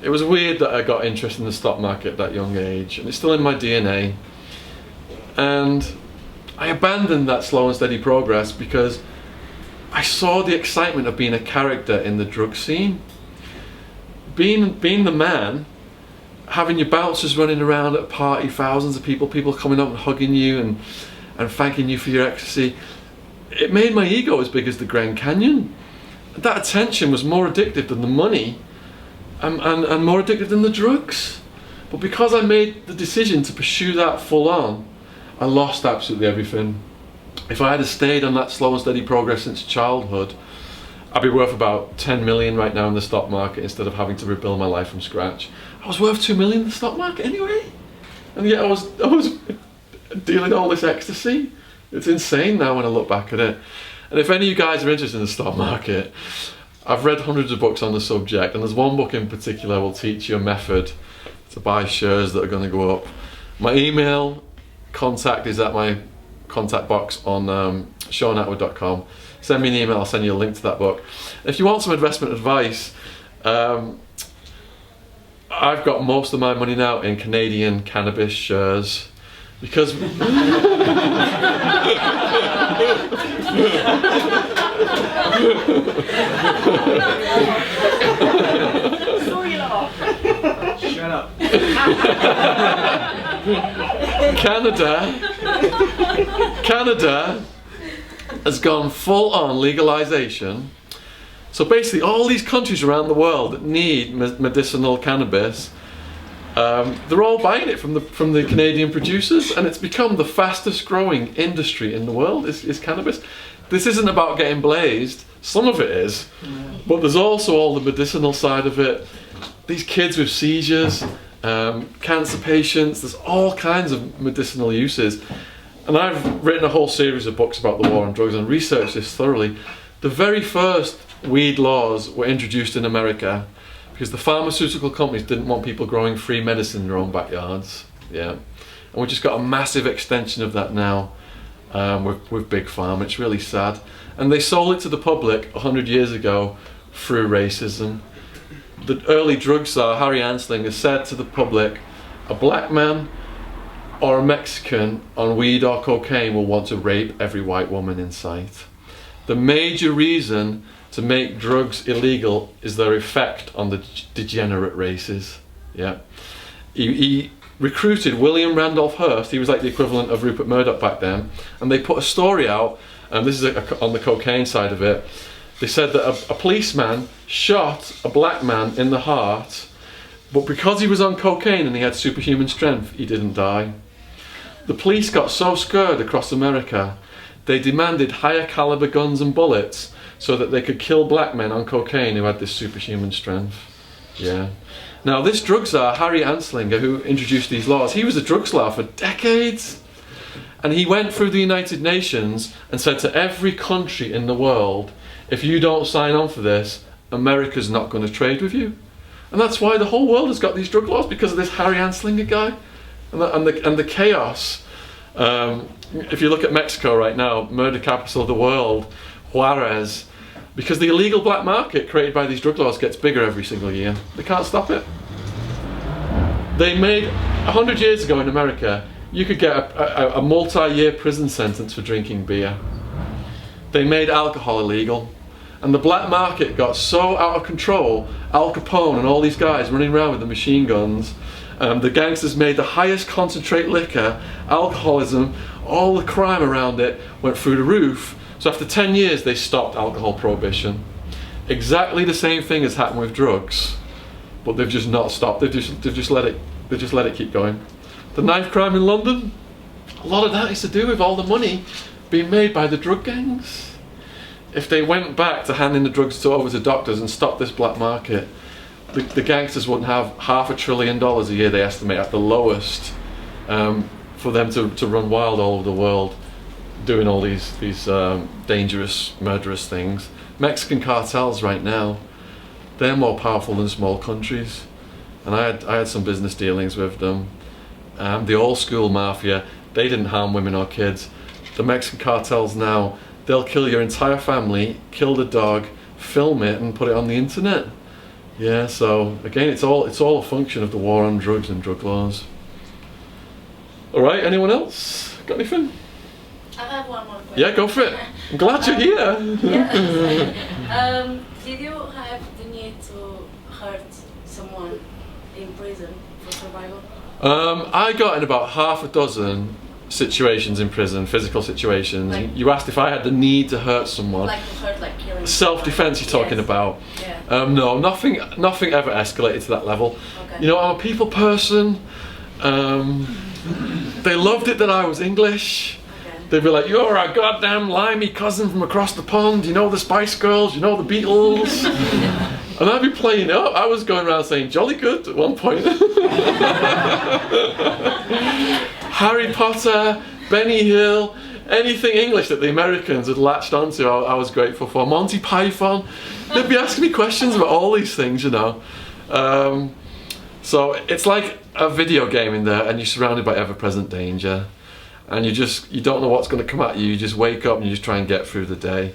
S1: It was weird that I got interested in the stock market at that young age, and it's still in my DNA. And I abandoned that slow and steady progress because I saw the excitement of being a character in the drug scene. Being the man, having your bouncers running around at a party, thousands of people coming up and hugging you and thanking you for your ecstasy. It made my ego as big as the Grand Canyon. That attention was more addictive than the money and more addictive than the drugs. But because I made the decision to pursue that full on, I lost absolutely everything. If I had stayed on that slow and steady progress since childhood, I'd be worth about 10 million right now in the stock market instead of having to rebuild my life from scratch. I was worth 2 million in the stock market anyway. And yet I was dealing all this ecstasy. It's insane now when I look back at it. And if any of you guys are interested in the stock market, I've read hundreds of books on the subject, and there's one book in particular that will teach you a method to buy shares that are going to go up. My email contact is at my contact box on ShaunAttwood.com. Send me an email, I'll send you a link to that book. If you want some investment advice, I've got most of my money now in Canadian cannabis shares because
S8: Shut up.
S1: Canada has gone full on legalization. So basically all these countries around the world that need medicinal cannabis, they're all buying it from the Canadian producers, and it's become the fastest growing industry in the world is cannabis. This isn't about getting blazed, some of it is, but there's also all the medicinal side of it. These kids with seizures, cancer patients, there's all kinds of medicinal uses. And I've written a whole series of books about the war on drugs and researched this thoroughly. The very first weed laws were introduced in America because the pharmaceutical companies didn't want people growing free medicine in their own backyards. Yeah, and we've just got a massive extension of that now with Big Pharma. It's really sad. And they sold it to the public 100 years ago through racism. The early drug czar, Harry Anslinger, said to the public, a black man or a Mexican on weed or cocaine will want to rape every white woman in sight. The major reason to make drugs illegal is their effect on the degenerate races. Yeah, he recruited William Randolph Hearst. He was like the equivalent of Rupert Murdoch back then, and they put a story out, and this is on the cocaine side of it. They said that a policeman shot a black man in the heart, but because he was on cocaine and he had superhuman strength, he didn't die. The police got so scared across America, they demanded higher caliber guns and bullets so that they could kill black men on cocaine who had this superhuman strength. Yeah. Now this drug czar, Harry Anslinger, who introduced these laws, he was a drug czar for decades. And he went through the United Nations and said to every country in the world, if you don't sign on for this, America's not going to trade with you. And that's why the whole world has got these drug laws, because of this Harry Anslinger guy. And the chaos. If you look at Mexico right now, murder capital of the world, Juarez, because the illegal black market created by these drug laws gets bigger every single year. They can't stop it. They made, 100 years ago in America, you could get a multi-year prison sentence for drinking beer. They made alcohol illegal. And the black market got so out of control, Al Capone and all these guys running around with the machine guns, the gangsters made the highest concentrate liquor, alcoholism, all the crime around it went through the roof. So after 10 years they stopped alcohol prohibition. Exactly the same thing has happened with drugs, but they've just not stopped. They've just let it keep going. The knife crime in London, a lot of that is to do with all the money being made by the drug gangs. If they went back to handing the drugs over to doctors and stopped this black market, the gangsters wouldn't have $500 billion a year, they estimate, at the lowest, for them to run wild all over the world, doing all these dangerous, murderous things. Mexican cartels right now, they're more powerful than small countries, and I had some business dealings with them. The old school mafia, they didn't harm women or kids. The Mexican cartels now, they'll kill your entire family, kill the dog, film it and put it on the internet. Yeah, so again, it's all a function of the war on drugs and drug laws. All right, anyone else got anything?
S5: I have one more question.
S1: Yeah, go for it. I'm glad you're here.
S5: Yeah. Did you have the need to hurt someone in prison for survival?
S1: I got in about half a dozen situations in prison, physical situations.
S5: Like,
S1: you asked if I had the need to hurt someone.
S5: Like to hurt, like killing.
S1: Self-defense you're talking about.
S5: Yeah.
S1: No, nothing ever escalated to that level.
S5: Okay.
S1: You know, I'm a people person. They loved it that I was English.
S5: Okay.
S1: They'd be like, you're a goddamn limey cousin from across the pond, you know the Spice Girls, you know the Beatles. And I'd be playing it up. I was going around saying jolly good at one point. Harry Potter, Benny Hill, anything English that the Americans had latched onto, I was grateful for. Monty Python, they'd be asking me questions about all these things, you know. So it's like a video game in there, and you're surrounded by ever-present danger, and you don't know what's going to come at you. You just wake up and you just try and get through the day.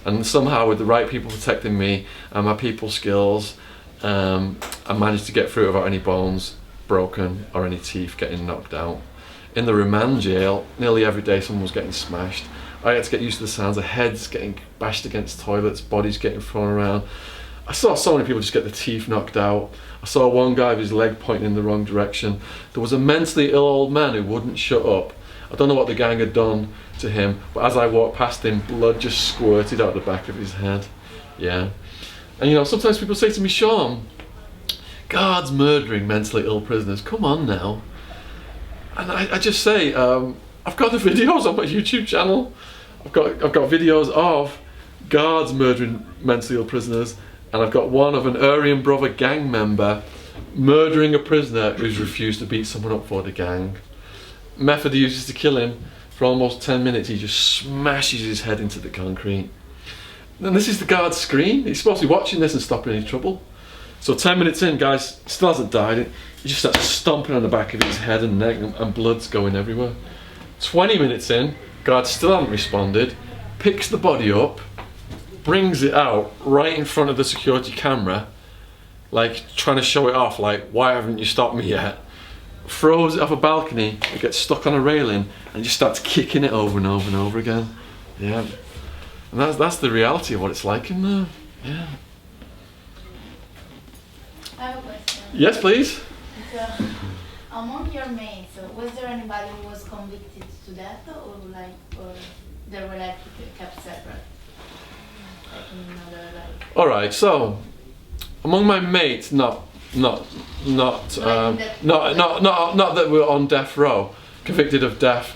S1: And somehow, with the right people protecting me and my people skills, and managed to get through without any bones broken or any teeth getting knocked out. In the remand jail, nearly every day someone was getting smashed. I had to get used to the sounds of heads getting bashed against toilets, bodies getting thrown around. I saw so many people just get their teeth knocked out. I saw one guy with his leg pointing in the wrong direction. There was a mentally ill old man who wouldn't shut up. I don't know what the gang had done to him, but as I walked past him, blood just squirted out the back of his head. Yeah. And you know, sometimes people say to me, Shaun, guards murdering mentally ill prisoners, come on now. And I just say, I've got the videos on my YouTube channel. I've got videos of guards murdering mentally ill prisoners, and I've got one of an Aryan Brother gang member murdering a prisoner who's refused to beat someone up for the gang. Method he uses to kill him, for almost 10 minutes he just smashes his head into the concrete. And this is the guard's screen. He's supposed to be watching this and stopping any trouble. So 10 minutes in, guys, still hasn't died. He just starts stomping on the back of his head and neck, and blood's going everywhere. 20 minutes in, guards still haven't responded, picks the body up, brings it out right in front of the security camera, like trying to show it off, like, why haven't you stopped me yet? Throws it off a balcony, it gets stuck on a railing, and just starts kicking it over and over and over again. Yeah. And that's the reality of what it's like in there. Yeah.
S5: I have a question.
S1: Yes, please.
S5: So, among your mates, was there anybody who was convicted to death, or they were like kept separate? Like in another, like.
S1: All right. So, among my mates, not that we're on death row, convicted of death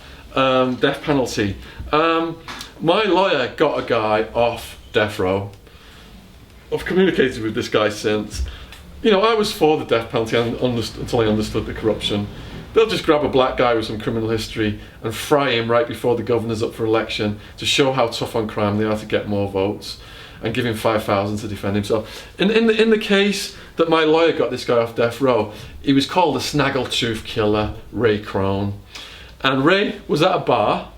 S1: penalty. My lawyer got a guy off death row. I've communicated with this guy since. You know, I was for the death penalty until I understood the corruption. They'll just grab a black guy with some criminal history and fry him right before the governor's up for election to show how tough on crime they are to get more votes, and give him 5,000 to defend himself. In the case that my lawyer got this guy off death row, he was called the Snaggletooth Killer, Ray Crone. And Ray was at a bar,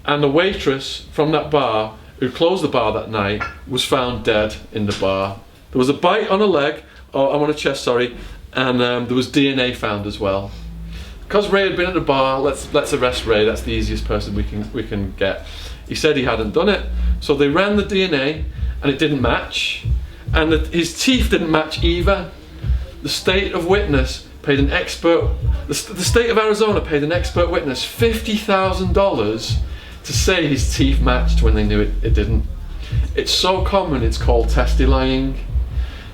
S1: and the waitress from that bar, who closed the bar that night, was found dead in the bar. There was a bite on a leg, on a chest, sorry, and there was DNA found as well. Because Ray had been at the bar, let's arrest Ray. That's the easiest person we can get. He said he hadn't done it, so they ran the DNA, and it didn't match, and his teeth didn't match either. The state of witness paid an expert. The state of Arizona paid an expert witness $50,000 to say his teeth matched when they knew it didn't. It's so common, it's called testifying.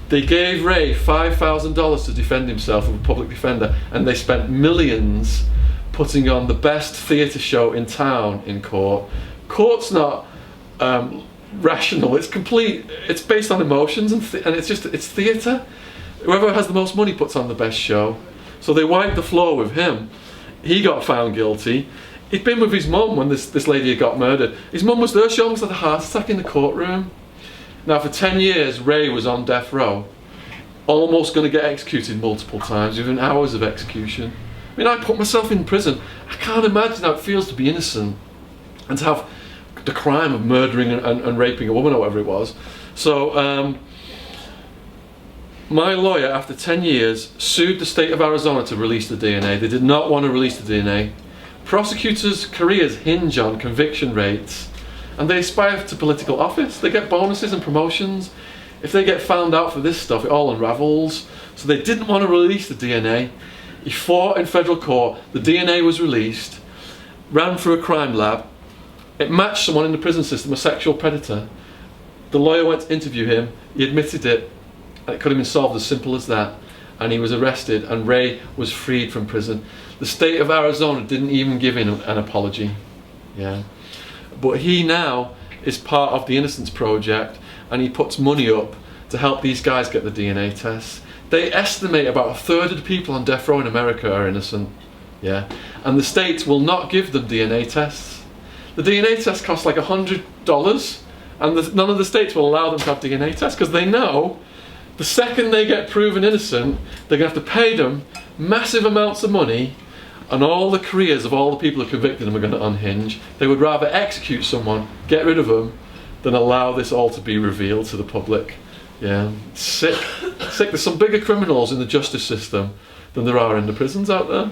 S1: They gave Ray $5,000 to defend himself with a public defender, and they spent millions putting on the best theatre show in town in court. Court's not rational, it's complete, it's based on emotions, and it's theatre. Whoever has the most money puts on the best show. So they wiped the floor with him. He got found guilty. He'd been with his mum when this lady had got murdered. His mum was there, she almost had a heart attack in the courtroom. Now for 10 years Ray was on death row, almost going to get executed multiple times, within hours of execution. I mean, I put myself in prison. I can't imagine how it feels to be innocent and to have the crime of murdering and raping a woman or whatever it was. So my lawyer, after 10 years, sued the state of Arizona to release the DNA. They did not want to release the DNA. Prosecutors' careers hinge on conviction rates, and they aspire to political office. They get bonuses and promotions. If they get found out for this stuff, it all unravels. So they didn't want to release the DNA. He fought in federal court. The DNA was released, ran through a crime lab. It matched someone in the prison system, a sexual predator. The lawyer went to interview him. He admitted it. It could have been solved as simple as that. And he was arrested, and Ray was freed from prison. The state of Arizona didn't even give him an apology. Yeah. But he now is part of the Innocence Project, and he puts money up to help these guys get the DNA tests. They estimate about a third of the people on death row in America are innocent. Yeah. And the states will not give them DNA tests. The DNA test costs like $100, and none of the states will allow them to have DNA tests, because they know the second they get proven innocent, they're going to have to pay them massive amounts of money, and all the careers of all the people who convicted them are going to unhinge. They would rather execute someone, get rid of them, than allow this all to be revealed to the public. Yeah, sick, sick. There's some bigger criminals in the justice system than there are in the prisons out there.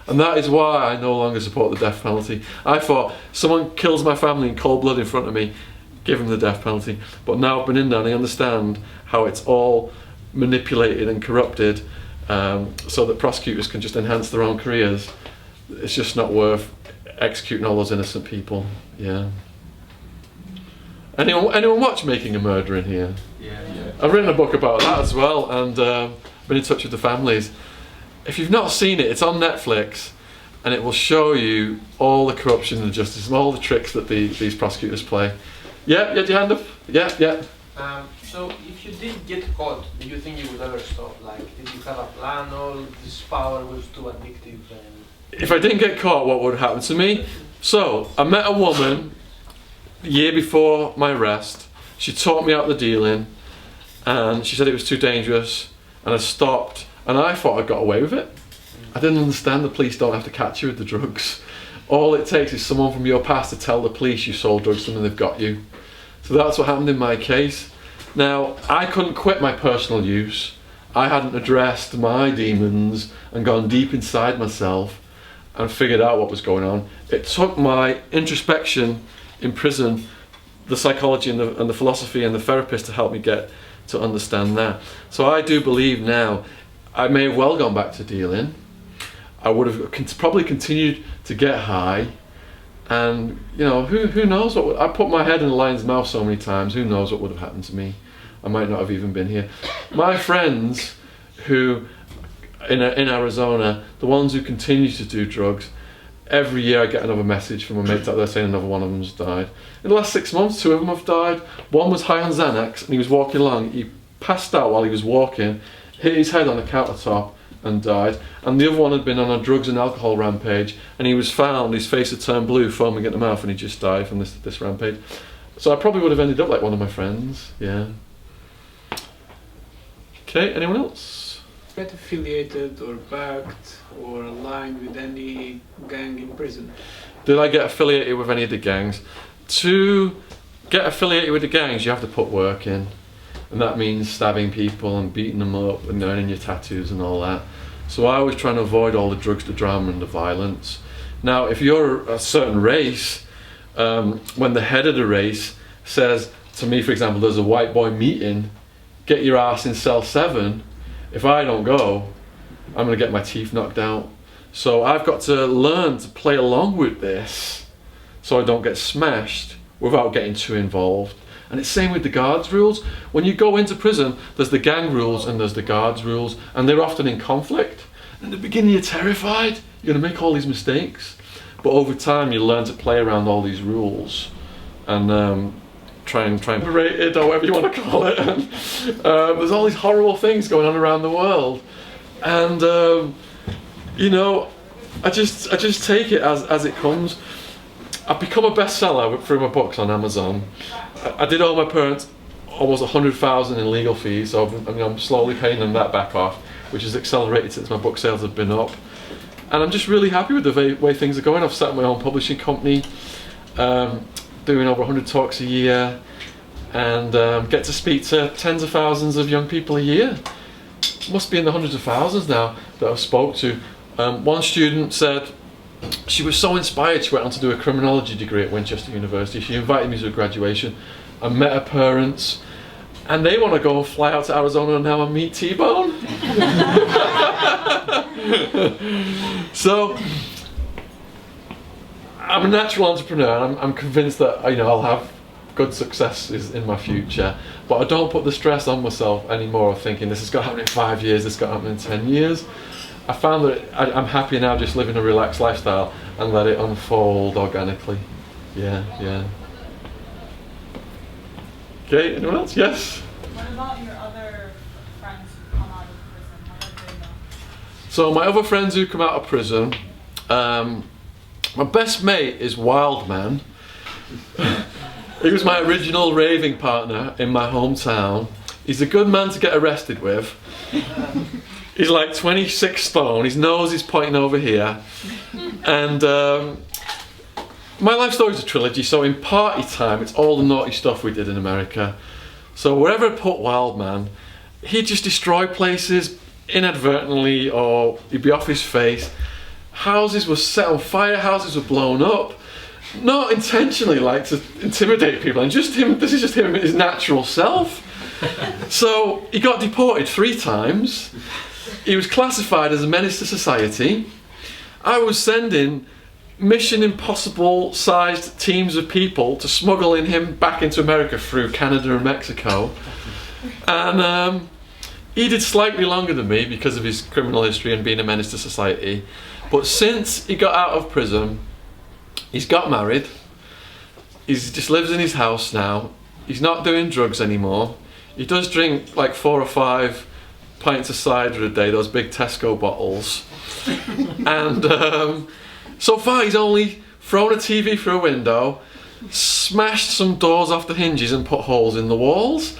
S1: And that is why I no longer support the death penalty. I thought, someone kills my family in cold blood in front of me, give him the death penalty. But now I've been in there and I understand how it's all manipulated and corrupted, so that prosecutors can just enhance their own careers. It's just not worth executing all those innocent people. Yeah. Anyone watch Making a Murder in here?
S6: Yeah.
S1: I've written a book about that as well, and been in touch with the families. If you've not seen it, it's on Netflix, and it will show you all the corruption in the justice system, all the tricks that these prosecutors play. Yeah, you had your hand up? Yeah.
S6: So if you did get caught, do you think you would ever stop? Like, did you have a plan, or this power was too addictive?
S1: If I didn't get caught, what would happen to me? So, I met a woman the year before my arrest. She taught me out the dealing, and she said it was too dangerous, and I stopped, and I thought I got away with it. I didn't understand the police don't have to catch you with the drugs. All it takes is someone from your past to tell the police you sold drugs to them and they've got you. So that's what happened in my case. Now, I couldn't quit my personal use. I hadn't addressed my demons and gone deep inside myself and figured out what was going on. It took my introspection in prison, the psychology and the philosophy and the therapist to help me get to understand that. So I do believe now, I may have well gone back to dealing. I would have probably continued to get high, and you know, who knows what I put my head in the lion's mouth so many times. Who knows what would have happened to me? I might not have even been here. My friends who in Arizona, the ones who continue to do drugs, every year I get another message from a mate out there saying another one of them's died. In the last 6 months, 2 of them have died. One was high on Xanax and he was walking along. He passed out while he was walking, hit his head on a countertop and died. And the other one had been on a drugs and alcohol rampage, and he was found, his face had turned blue, foaming at the mouth, and he just died from this rampage. So I probably would have ended up like one of my friends, yeah. Okay, anyone else?
S8: Get affiliated or backed or aligned with any gang in prison?
S1: Did I get affiliated with any of the gangs? To get affiliated with the gangs, you have to put work in. And that means stabbing people and beating them up and earning your tattoos and all that. So I was trying to avoid all the drugs, the drama and the violence. Now, if you're a certain race, when the head of the race says to me, for example, there's a white boy meeting, get your ass in cell 7, if I don't go, I'm going to get my teeth knocked out. So I've got to learn to play along with this so I don't get smashed without getting too involved. And it's the same with the guards rules. When you go into prison, there's the gang rules and there's the guards rules, and they're often in conflict. In the beginning you're terrified, you're going to make all these mistakes, but over time you learn to play around all these rules and try and liberate it, or whatever you want to call it. And, there's all these horrible things going on around the world, and you know, I just take it as it comes. I've become a bestseller through my books on Amazon. I did owe my parents almost 100,000 in legal fees, so I'm slowly paying them that back off, which has accelerated since my book sales have been up. And I'm just really happy with the way things are going. I've set up my own publishing company, doing over 100 talks a year, and get to speak to tens of thousands of young people a year. Must be in the hundreds of thousands now that I've spoke to. One student said she was so inspired, she went on to do a criminology degree at Winchester University. She invited me to a graduation. I met her parents, and they want to go and fly out to Arizona now and meet T-Bone. So I'm a natural entrepreneur, and I'm convinced that I'll have good successes in my future, but I don't put the stress on myself anymore of thinking this has got to happen in 5 years, this has got to happen in 10 years. I found that I'm happy now just living a relaxed lifestyle and let it unfold organically. Yeah. Okay, anyone else? Yes?
S7: What about your other friends who come out of prison? What have they done?
S1: So my other friends who come out of prison, my best mate is Wildman. He was my original raving partner in my hometown. He's a good man to get arrested with. He's like 26 stone, his nose is pointing over here. And my life story is a trilogy, so in party time, it's all the naughty stuff we did in America. So wherever I put Wildman, he'd just destroy places inadvertently, or he'd be off his face. Houses were set on fire, houses were blown up. Not intentionally, like to intimidate people, and just him, this is just him, his natural self. So he got deported 3 times. He was classified as a menace to society. I was sending Mission Impossible sized teams of people to smuggle in him back into America through Canada and Mexico. And he did slightly longer than me because of his criminal history and being a menace to society. But since he got out of prison, he's got married. He just lives in his house now. He's not doing drugs anymore. He does drink like 4 or 5 pints of cider a day, those big Tesco bottles. And so far he's only thrown a TV through a window, smashed some doors off the hinges and put holes in the walls.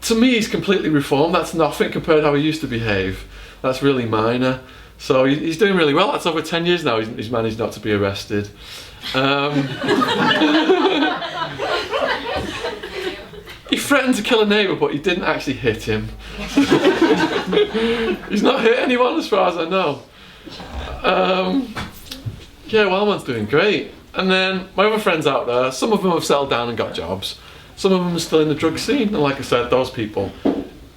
S1: To me, he's completely reformed. That's nothing compared to how he used to behave. That's really minor. So he's doing really well. That's over 10 years now he's managed not to be arrested. He threatened to kill a neighbour, but he didn't actually hit him. He's not hit anyone as far as I know. Yeah, Wellman's doing great. And then my other friends out there, some of them have settled down and got jobs. Some of them are still in the drug scene. And like I said, those people,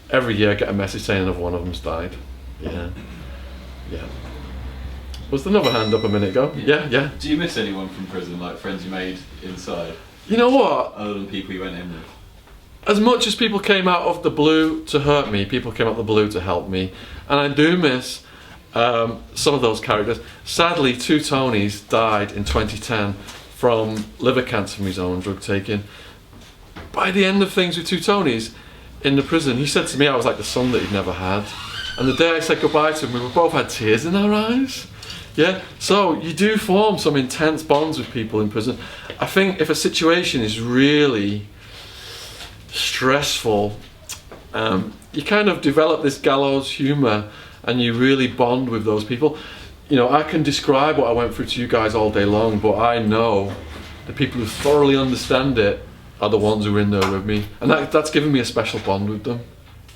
S1: every year get a message saying another one of them's died. Yeah. Yeah. Was there another hand up a minute ago? Yeah.
S9: Do you miss anyone from prison, like friends you made inside?
S1: You know what?
S9: Other than people you went in with?
S1: As much as people came out of the blue to hurt me, people came out of the blue to help me. And I do miss some of those characters. Sadly, 2 Tonys died in 2010 from liver cancer from his own drug taking. By the end of things with 2 Tonys in the prison, he said to me I was like the son that he'd never had. And the day I said goodbye to him, we both had tears in our eyes. Yeah, so you do form some intense bonds with people in prison. I think if a situation is really stressful, you kind of develop this gallows humour and you really bond with those people. You know, I can describe what I went through to you guys all day long, but I know the people who thoroughly understand it are the ones who are in there with me, and that's given me a special bond with them.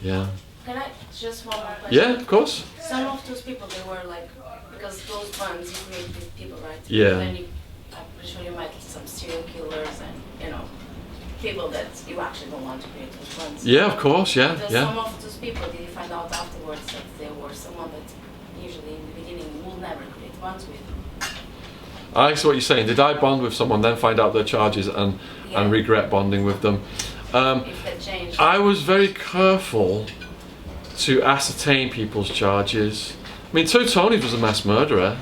S1: Yeah.
S10: Can I just one more question?
S1: Yeah, of course.
S10: Some of those people, they were like, because those bonds you create with people, right?
S1: Yeah.
S10: And then I'm pretty sure you might get some serial killers and, you know, people that you actually don't want to create those bonds.
S1: Yeah, of course, yeah,
S10: Because
S1: yeah.
S10: some of those people, did you find out afterwards that they were someone that usually in the beginning you will never create bonds with?
S1: I see what you're saying. Did I bond with someone, then find out their charges and regret bonding with them?
S10: If that changed.
S1: I was very careful to ascertain people's charges. I mean, 2 Tonys was a mass murderer,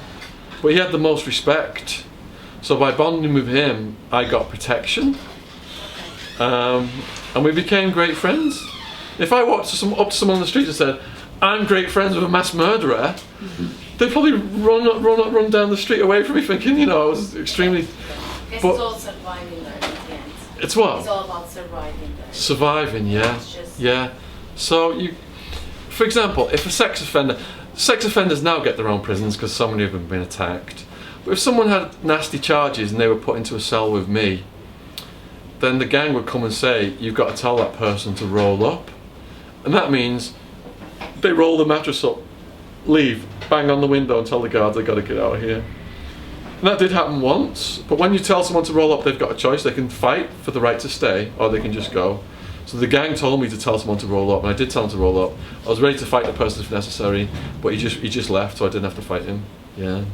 S1: but he had the most respect. So by bonding with him, I got protection. And we became great friends. If I walked up to someone on the street and said, I'm great friends with a mass murderer, they'd probably run down the street away from me thinking, you know, I was extremely...
S10: It's all surviving there in the end.
S1: It's what?
S10: It's all about surviving there.
S1: Surviving, yeah. Yeah. So you, for example, if a sex offenders now get their own prisons because so many of them have been attacked. But if someone had nasty charges and they were put into a cell with me, then the gang would come and say, you've got to tell that person to roll up. And that means they roll the mattress up, leave, bang on the window and tell the guards they've got to get out of here. And that did happen once, but when you tell someone to roll up, they've got a choice. They can fight for the right to stay, or they can just go. So the gang told me to tell someone to roll up, and I did tell him to roll up. I was ready to fight the person if necessary, but he just left, so I didn't have to fight him. Yeah.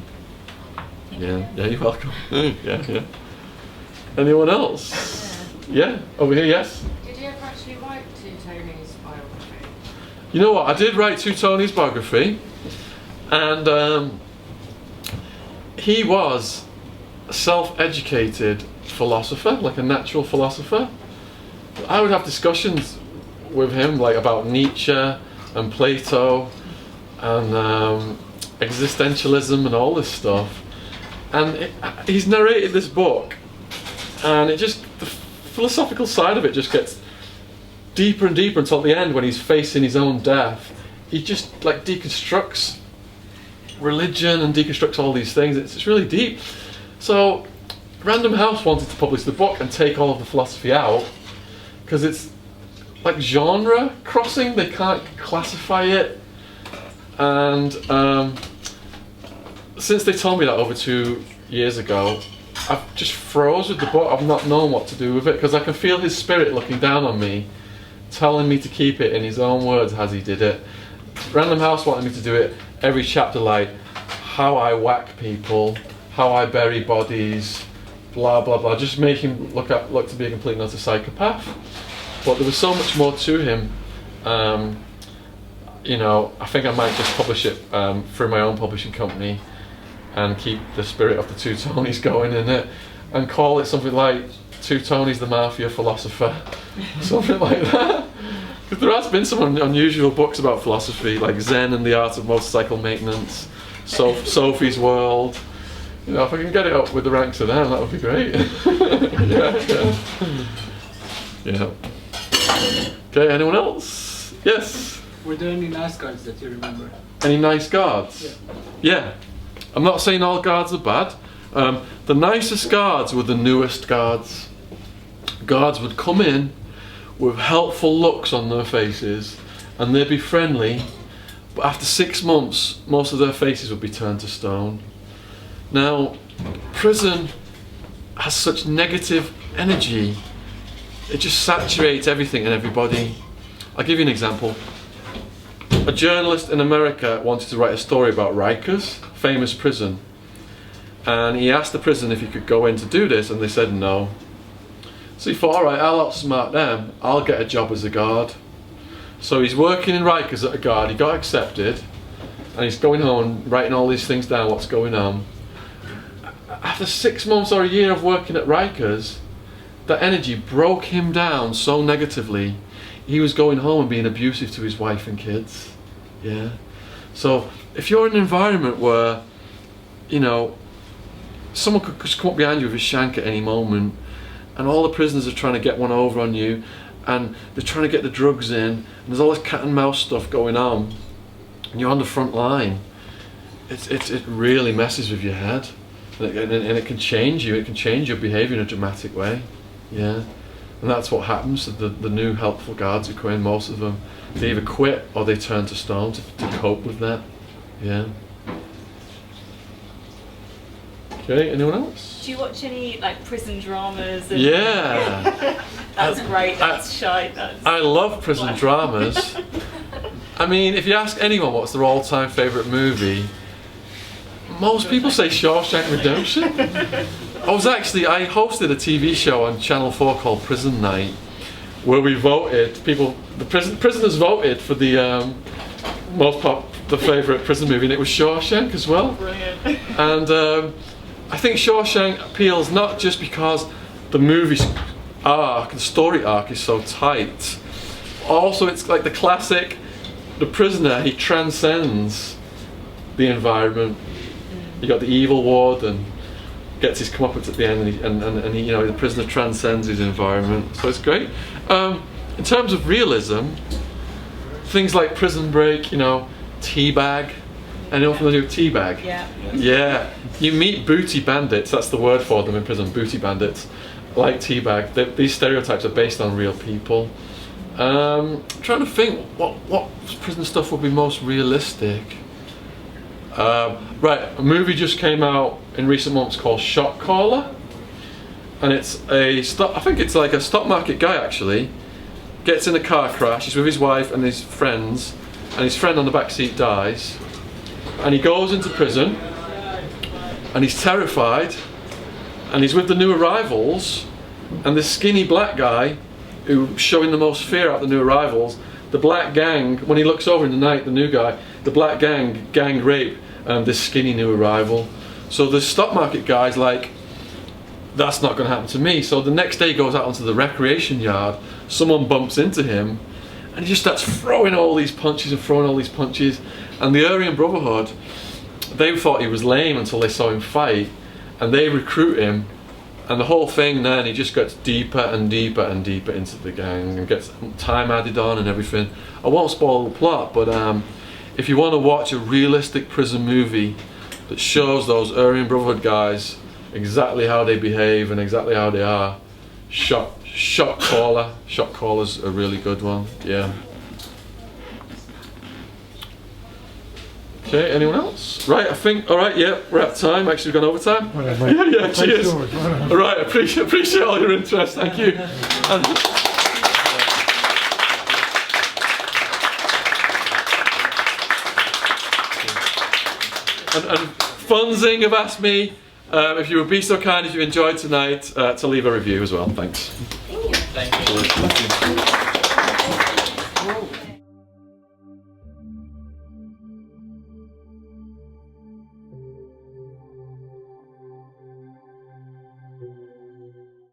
S1: Yeah, you're welcome. Yeah. Anyone else? Yeah, over here, yes?
S11: Did you ever actually write 2 Tonys' biography?
S1: You know what, I did write 2 Tonys' biography, and he was a self-educated philosopher, like a natural philosopher. I would have discussions with him like about Nietzsche and Plato and existentialism and all this stuff. And he's narrated this book, and it just, the philosophical side of it just gets deeper and deeper until the end when he's facing his own death. He just like deconstructs religion and deconstructs all these things. It's really deep. So Random House wanted to publish the book and take all of the philosophy out because it's like genre crossing. They can't classify it, and since they told me that over 2 years ago, I've just froze with the book. I've not known what to do with it because I can feel his spirit looking down on me, telling me to keep it in his own words as he did it. Random House wanted me to do it every chapter, like how I whack people, how I bury bodies, blah blah blah, just make him look to be a complete and utter psychopath. But there was so much more to him. You know, I think I might just publish it through my own publishing company and keep the spirit of the Two Tonys going in it, and call it something like Two Tonys the Mafia Philosopher, something like that. Because there has been some unusual books about philosophy, like Zen and the Art of Motorcycle Maintenance, Sophie's World. You know, if I can get it up with the ranks of them, that would be great. Yeah. Okay, anyone else? Yes?
S8: Were there any nice guards that you remember?
S1: Any nice guards? Yeah. I'm not saying all guards are bad. The nicest guards were the newest guards. Guards would come in with helpful looks on their faces, and they'd be friendly, but after 6 months, most of their faces would be turned to stone. Now, prison has such negative energy. It just saturates everything and everybody. I'll give you an example. A journalist in America wanted to write a story about Rikers, famous prison, and he asked the prison if he could go in to do this, and they said no. So he thought, alright, I'll outsmart them, I'll get a job as a guard. So he's working in Rikers at a guard, he got accepted, and he's going home writing all these things down, what's going on. After 6 months or a year of working at Rikers, that energy broke him down so negatively, he was going home and being abusive to his wife and kids. Yeah. So if you're in an environment where, you know, someone could just come up behind you with a shank at any moment, and all the prisoners are trying to get one over on you, and they're trying to get the drugs in, and there's all this cat and mouse stuff going on, and you're on the front line, it really messes with your head, and it can change you. It can change your behaviour in a dramatic way. Yeah. And that's what happens to the new helpful guards who come in. Most of them, they either quit or they turn to stone to cope with that. Yeah. Okay, anyone else?
S12: Do you watch any like prison dramas? And
S1: Yeah.
S12: That's great, that's shite.
S1: I love prison dramas. I mean, if you ask anyone what's their all-time favourite movie, most people say Shawshank Redemption. I hosted a TV show on Channel 4 called Prison Night, where we voted, prisoners voted for the the favourite prison movie, and it was Shawshank as well.
S12: Brilliant.
S1: And I think Shawshank appeals not just because the movie's arc, the story arc is so tight, also it's like the classic, the prisoner, he transcends the environment. You got the evil warden, gets his comeuppance at the end, and he, you know, the prisoner transcends his environment. So it's great. In terms of realism, things like Prison Break, you know, Teabag. Anyone familiar with Teabag?
S12: Yeah.
S1: Yeah. You meet booty bandits. That's the word for them in prison. Booty bandits, like Teabag. These stereotypes are based on real people. I'm trying to think what prison stuff would be most realistic. Right, a movie just came out in recent months called Shot Caller, and it's I think it's like a stock market guy actually, gets in a car crash, he's with his wife and his friends, and his friend on the back seat dies, and he goes into prison, and he's terrified, and he's with the new arrivals, and this skinny black guy, who's showing the most fear out the new arrivals, the black gang, when he looks over in the night, the new guy, the black gang rape this skinny new arrival. So the stock market guy's like, that's not going to happen to me. So the next day he goes out onto the recreation yard, someone bumps into him, and he just starts throwing all these punches, and the Aryan Brotherhood, they thought he was lame until they saw him fight, and they recruit him, and the whole thing then, he just gets deeper and deeper and deeper into the gang, and gets time added on and everything. I won't spoil the plot, but if you want to watch a realistic prison movie that shows those Aryan Brotherhood guys exactly how they behave and exactly how they are, Shot caller. Shot caller's a really good one. Yeah. Okay, anyone else? Right, I think, alright, yeah, we're at time. Actually, we've gone over time. Yeah, cheers. Alright, appreciate all your interest, thank you. And Funzing have asked me if you would be so kind, if you enjoyed tonight, to leave a review as well. Thanks.
S10: Thank you.
S6: Thank you.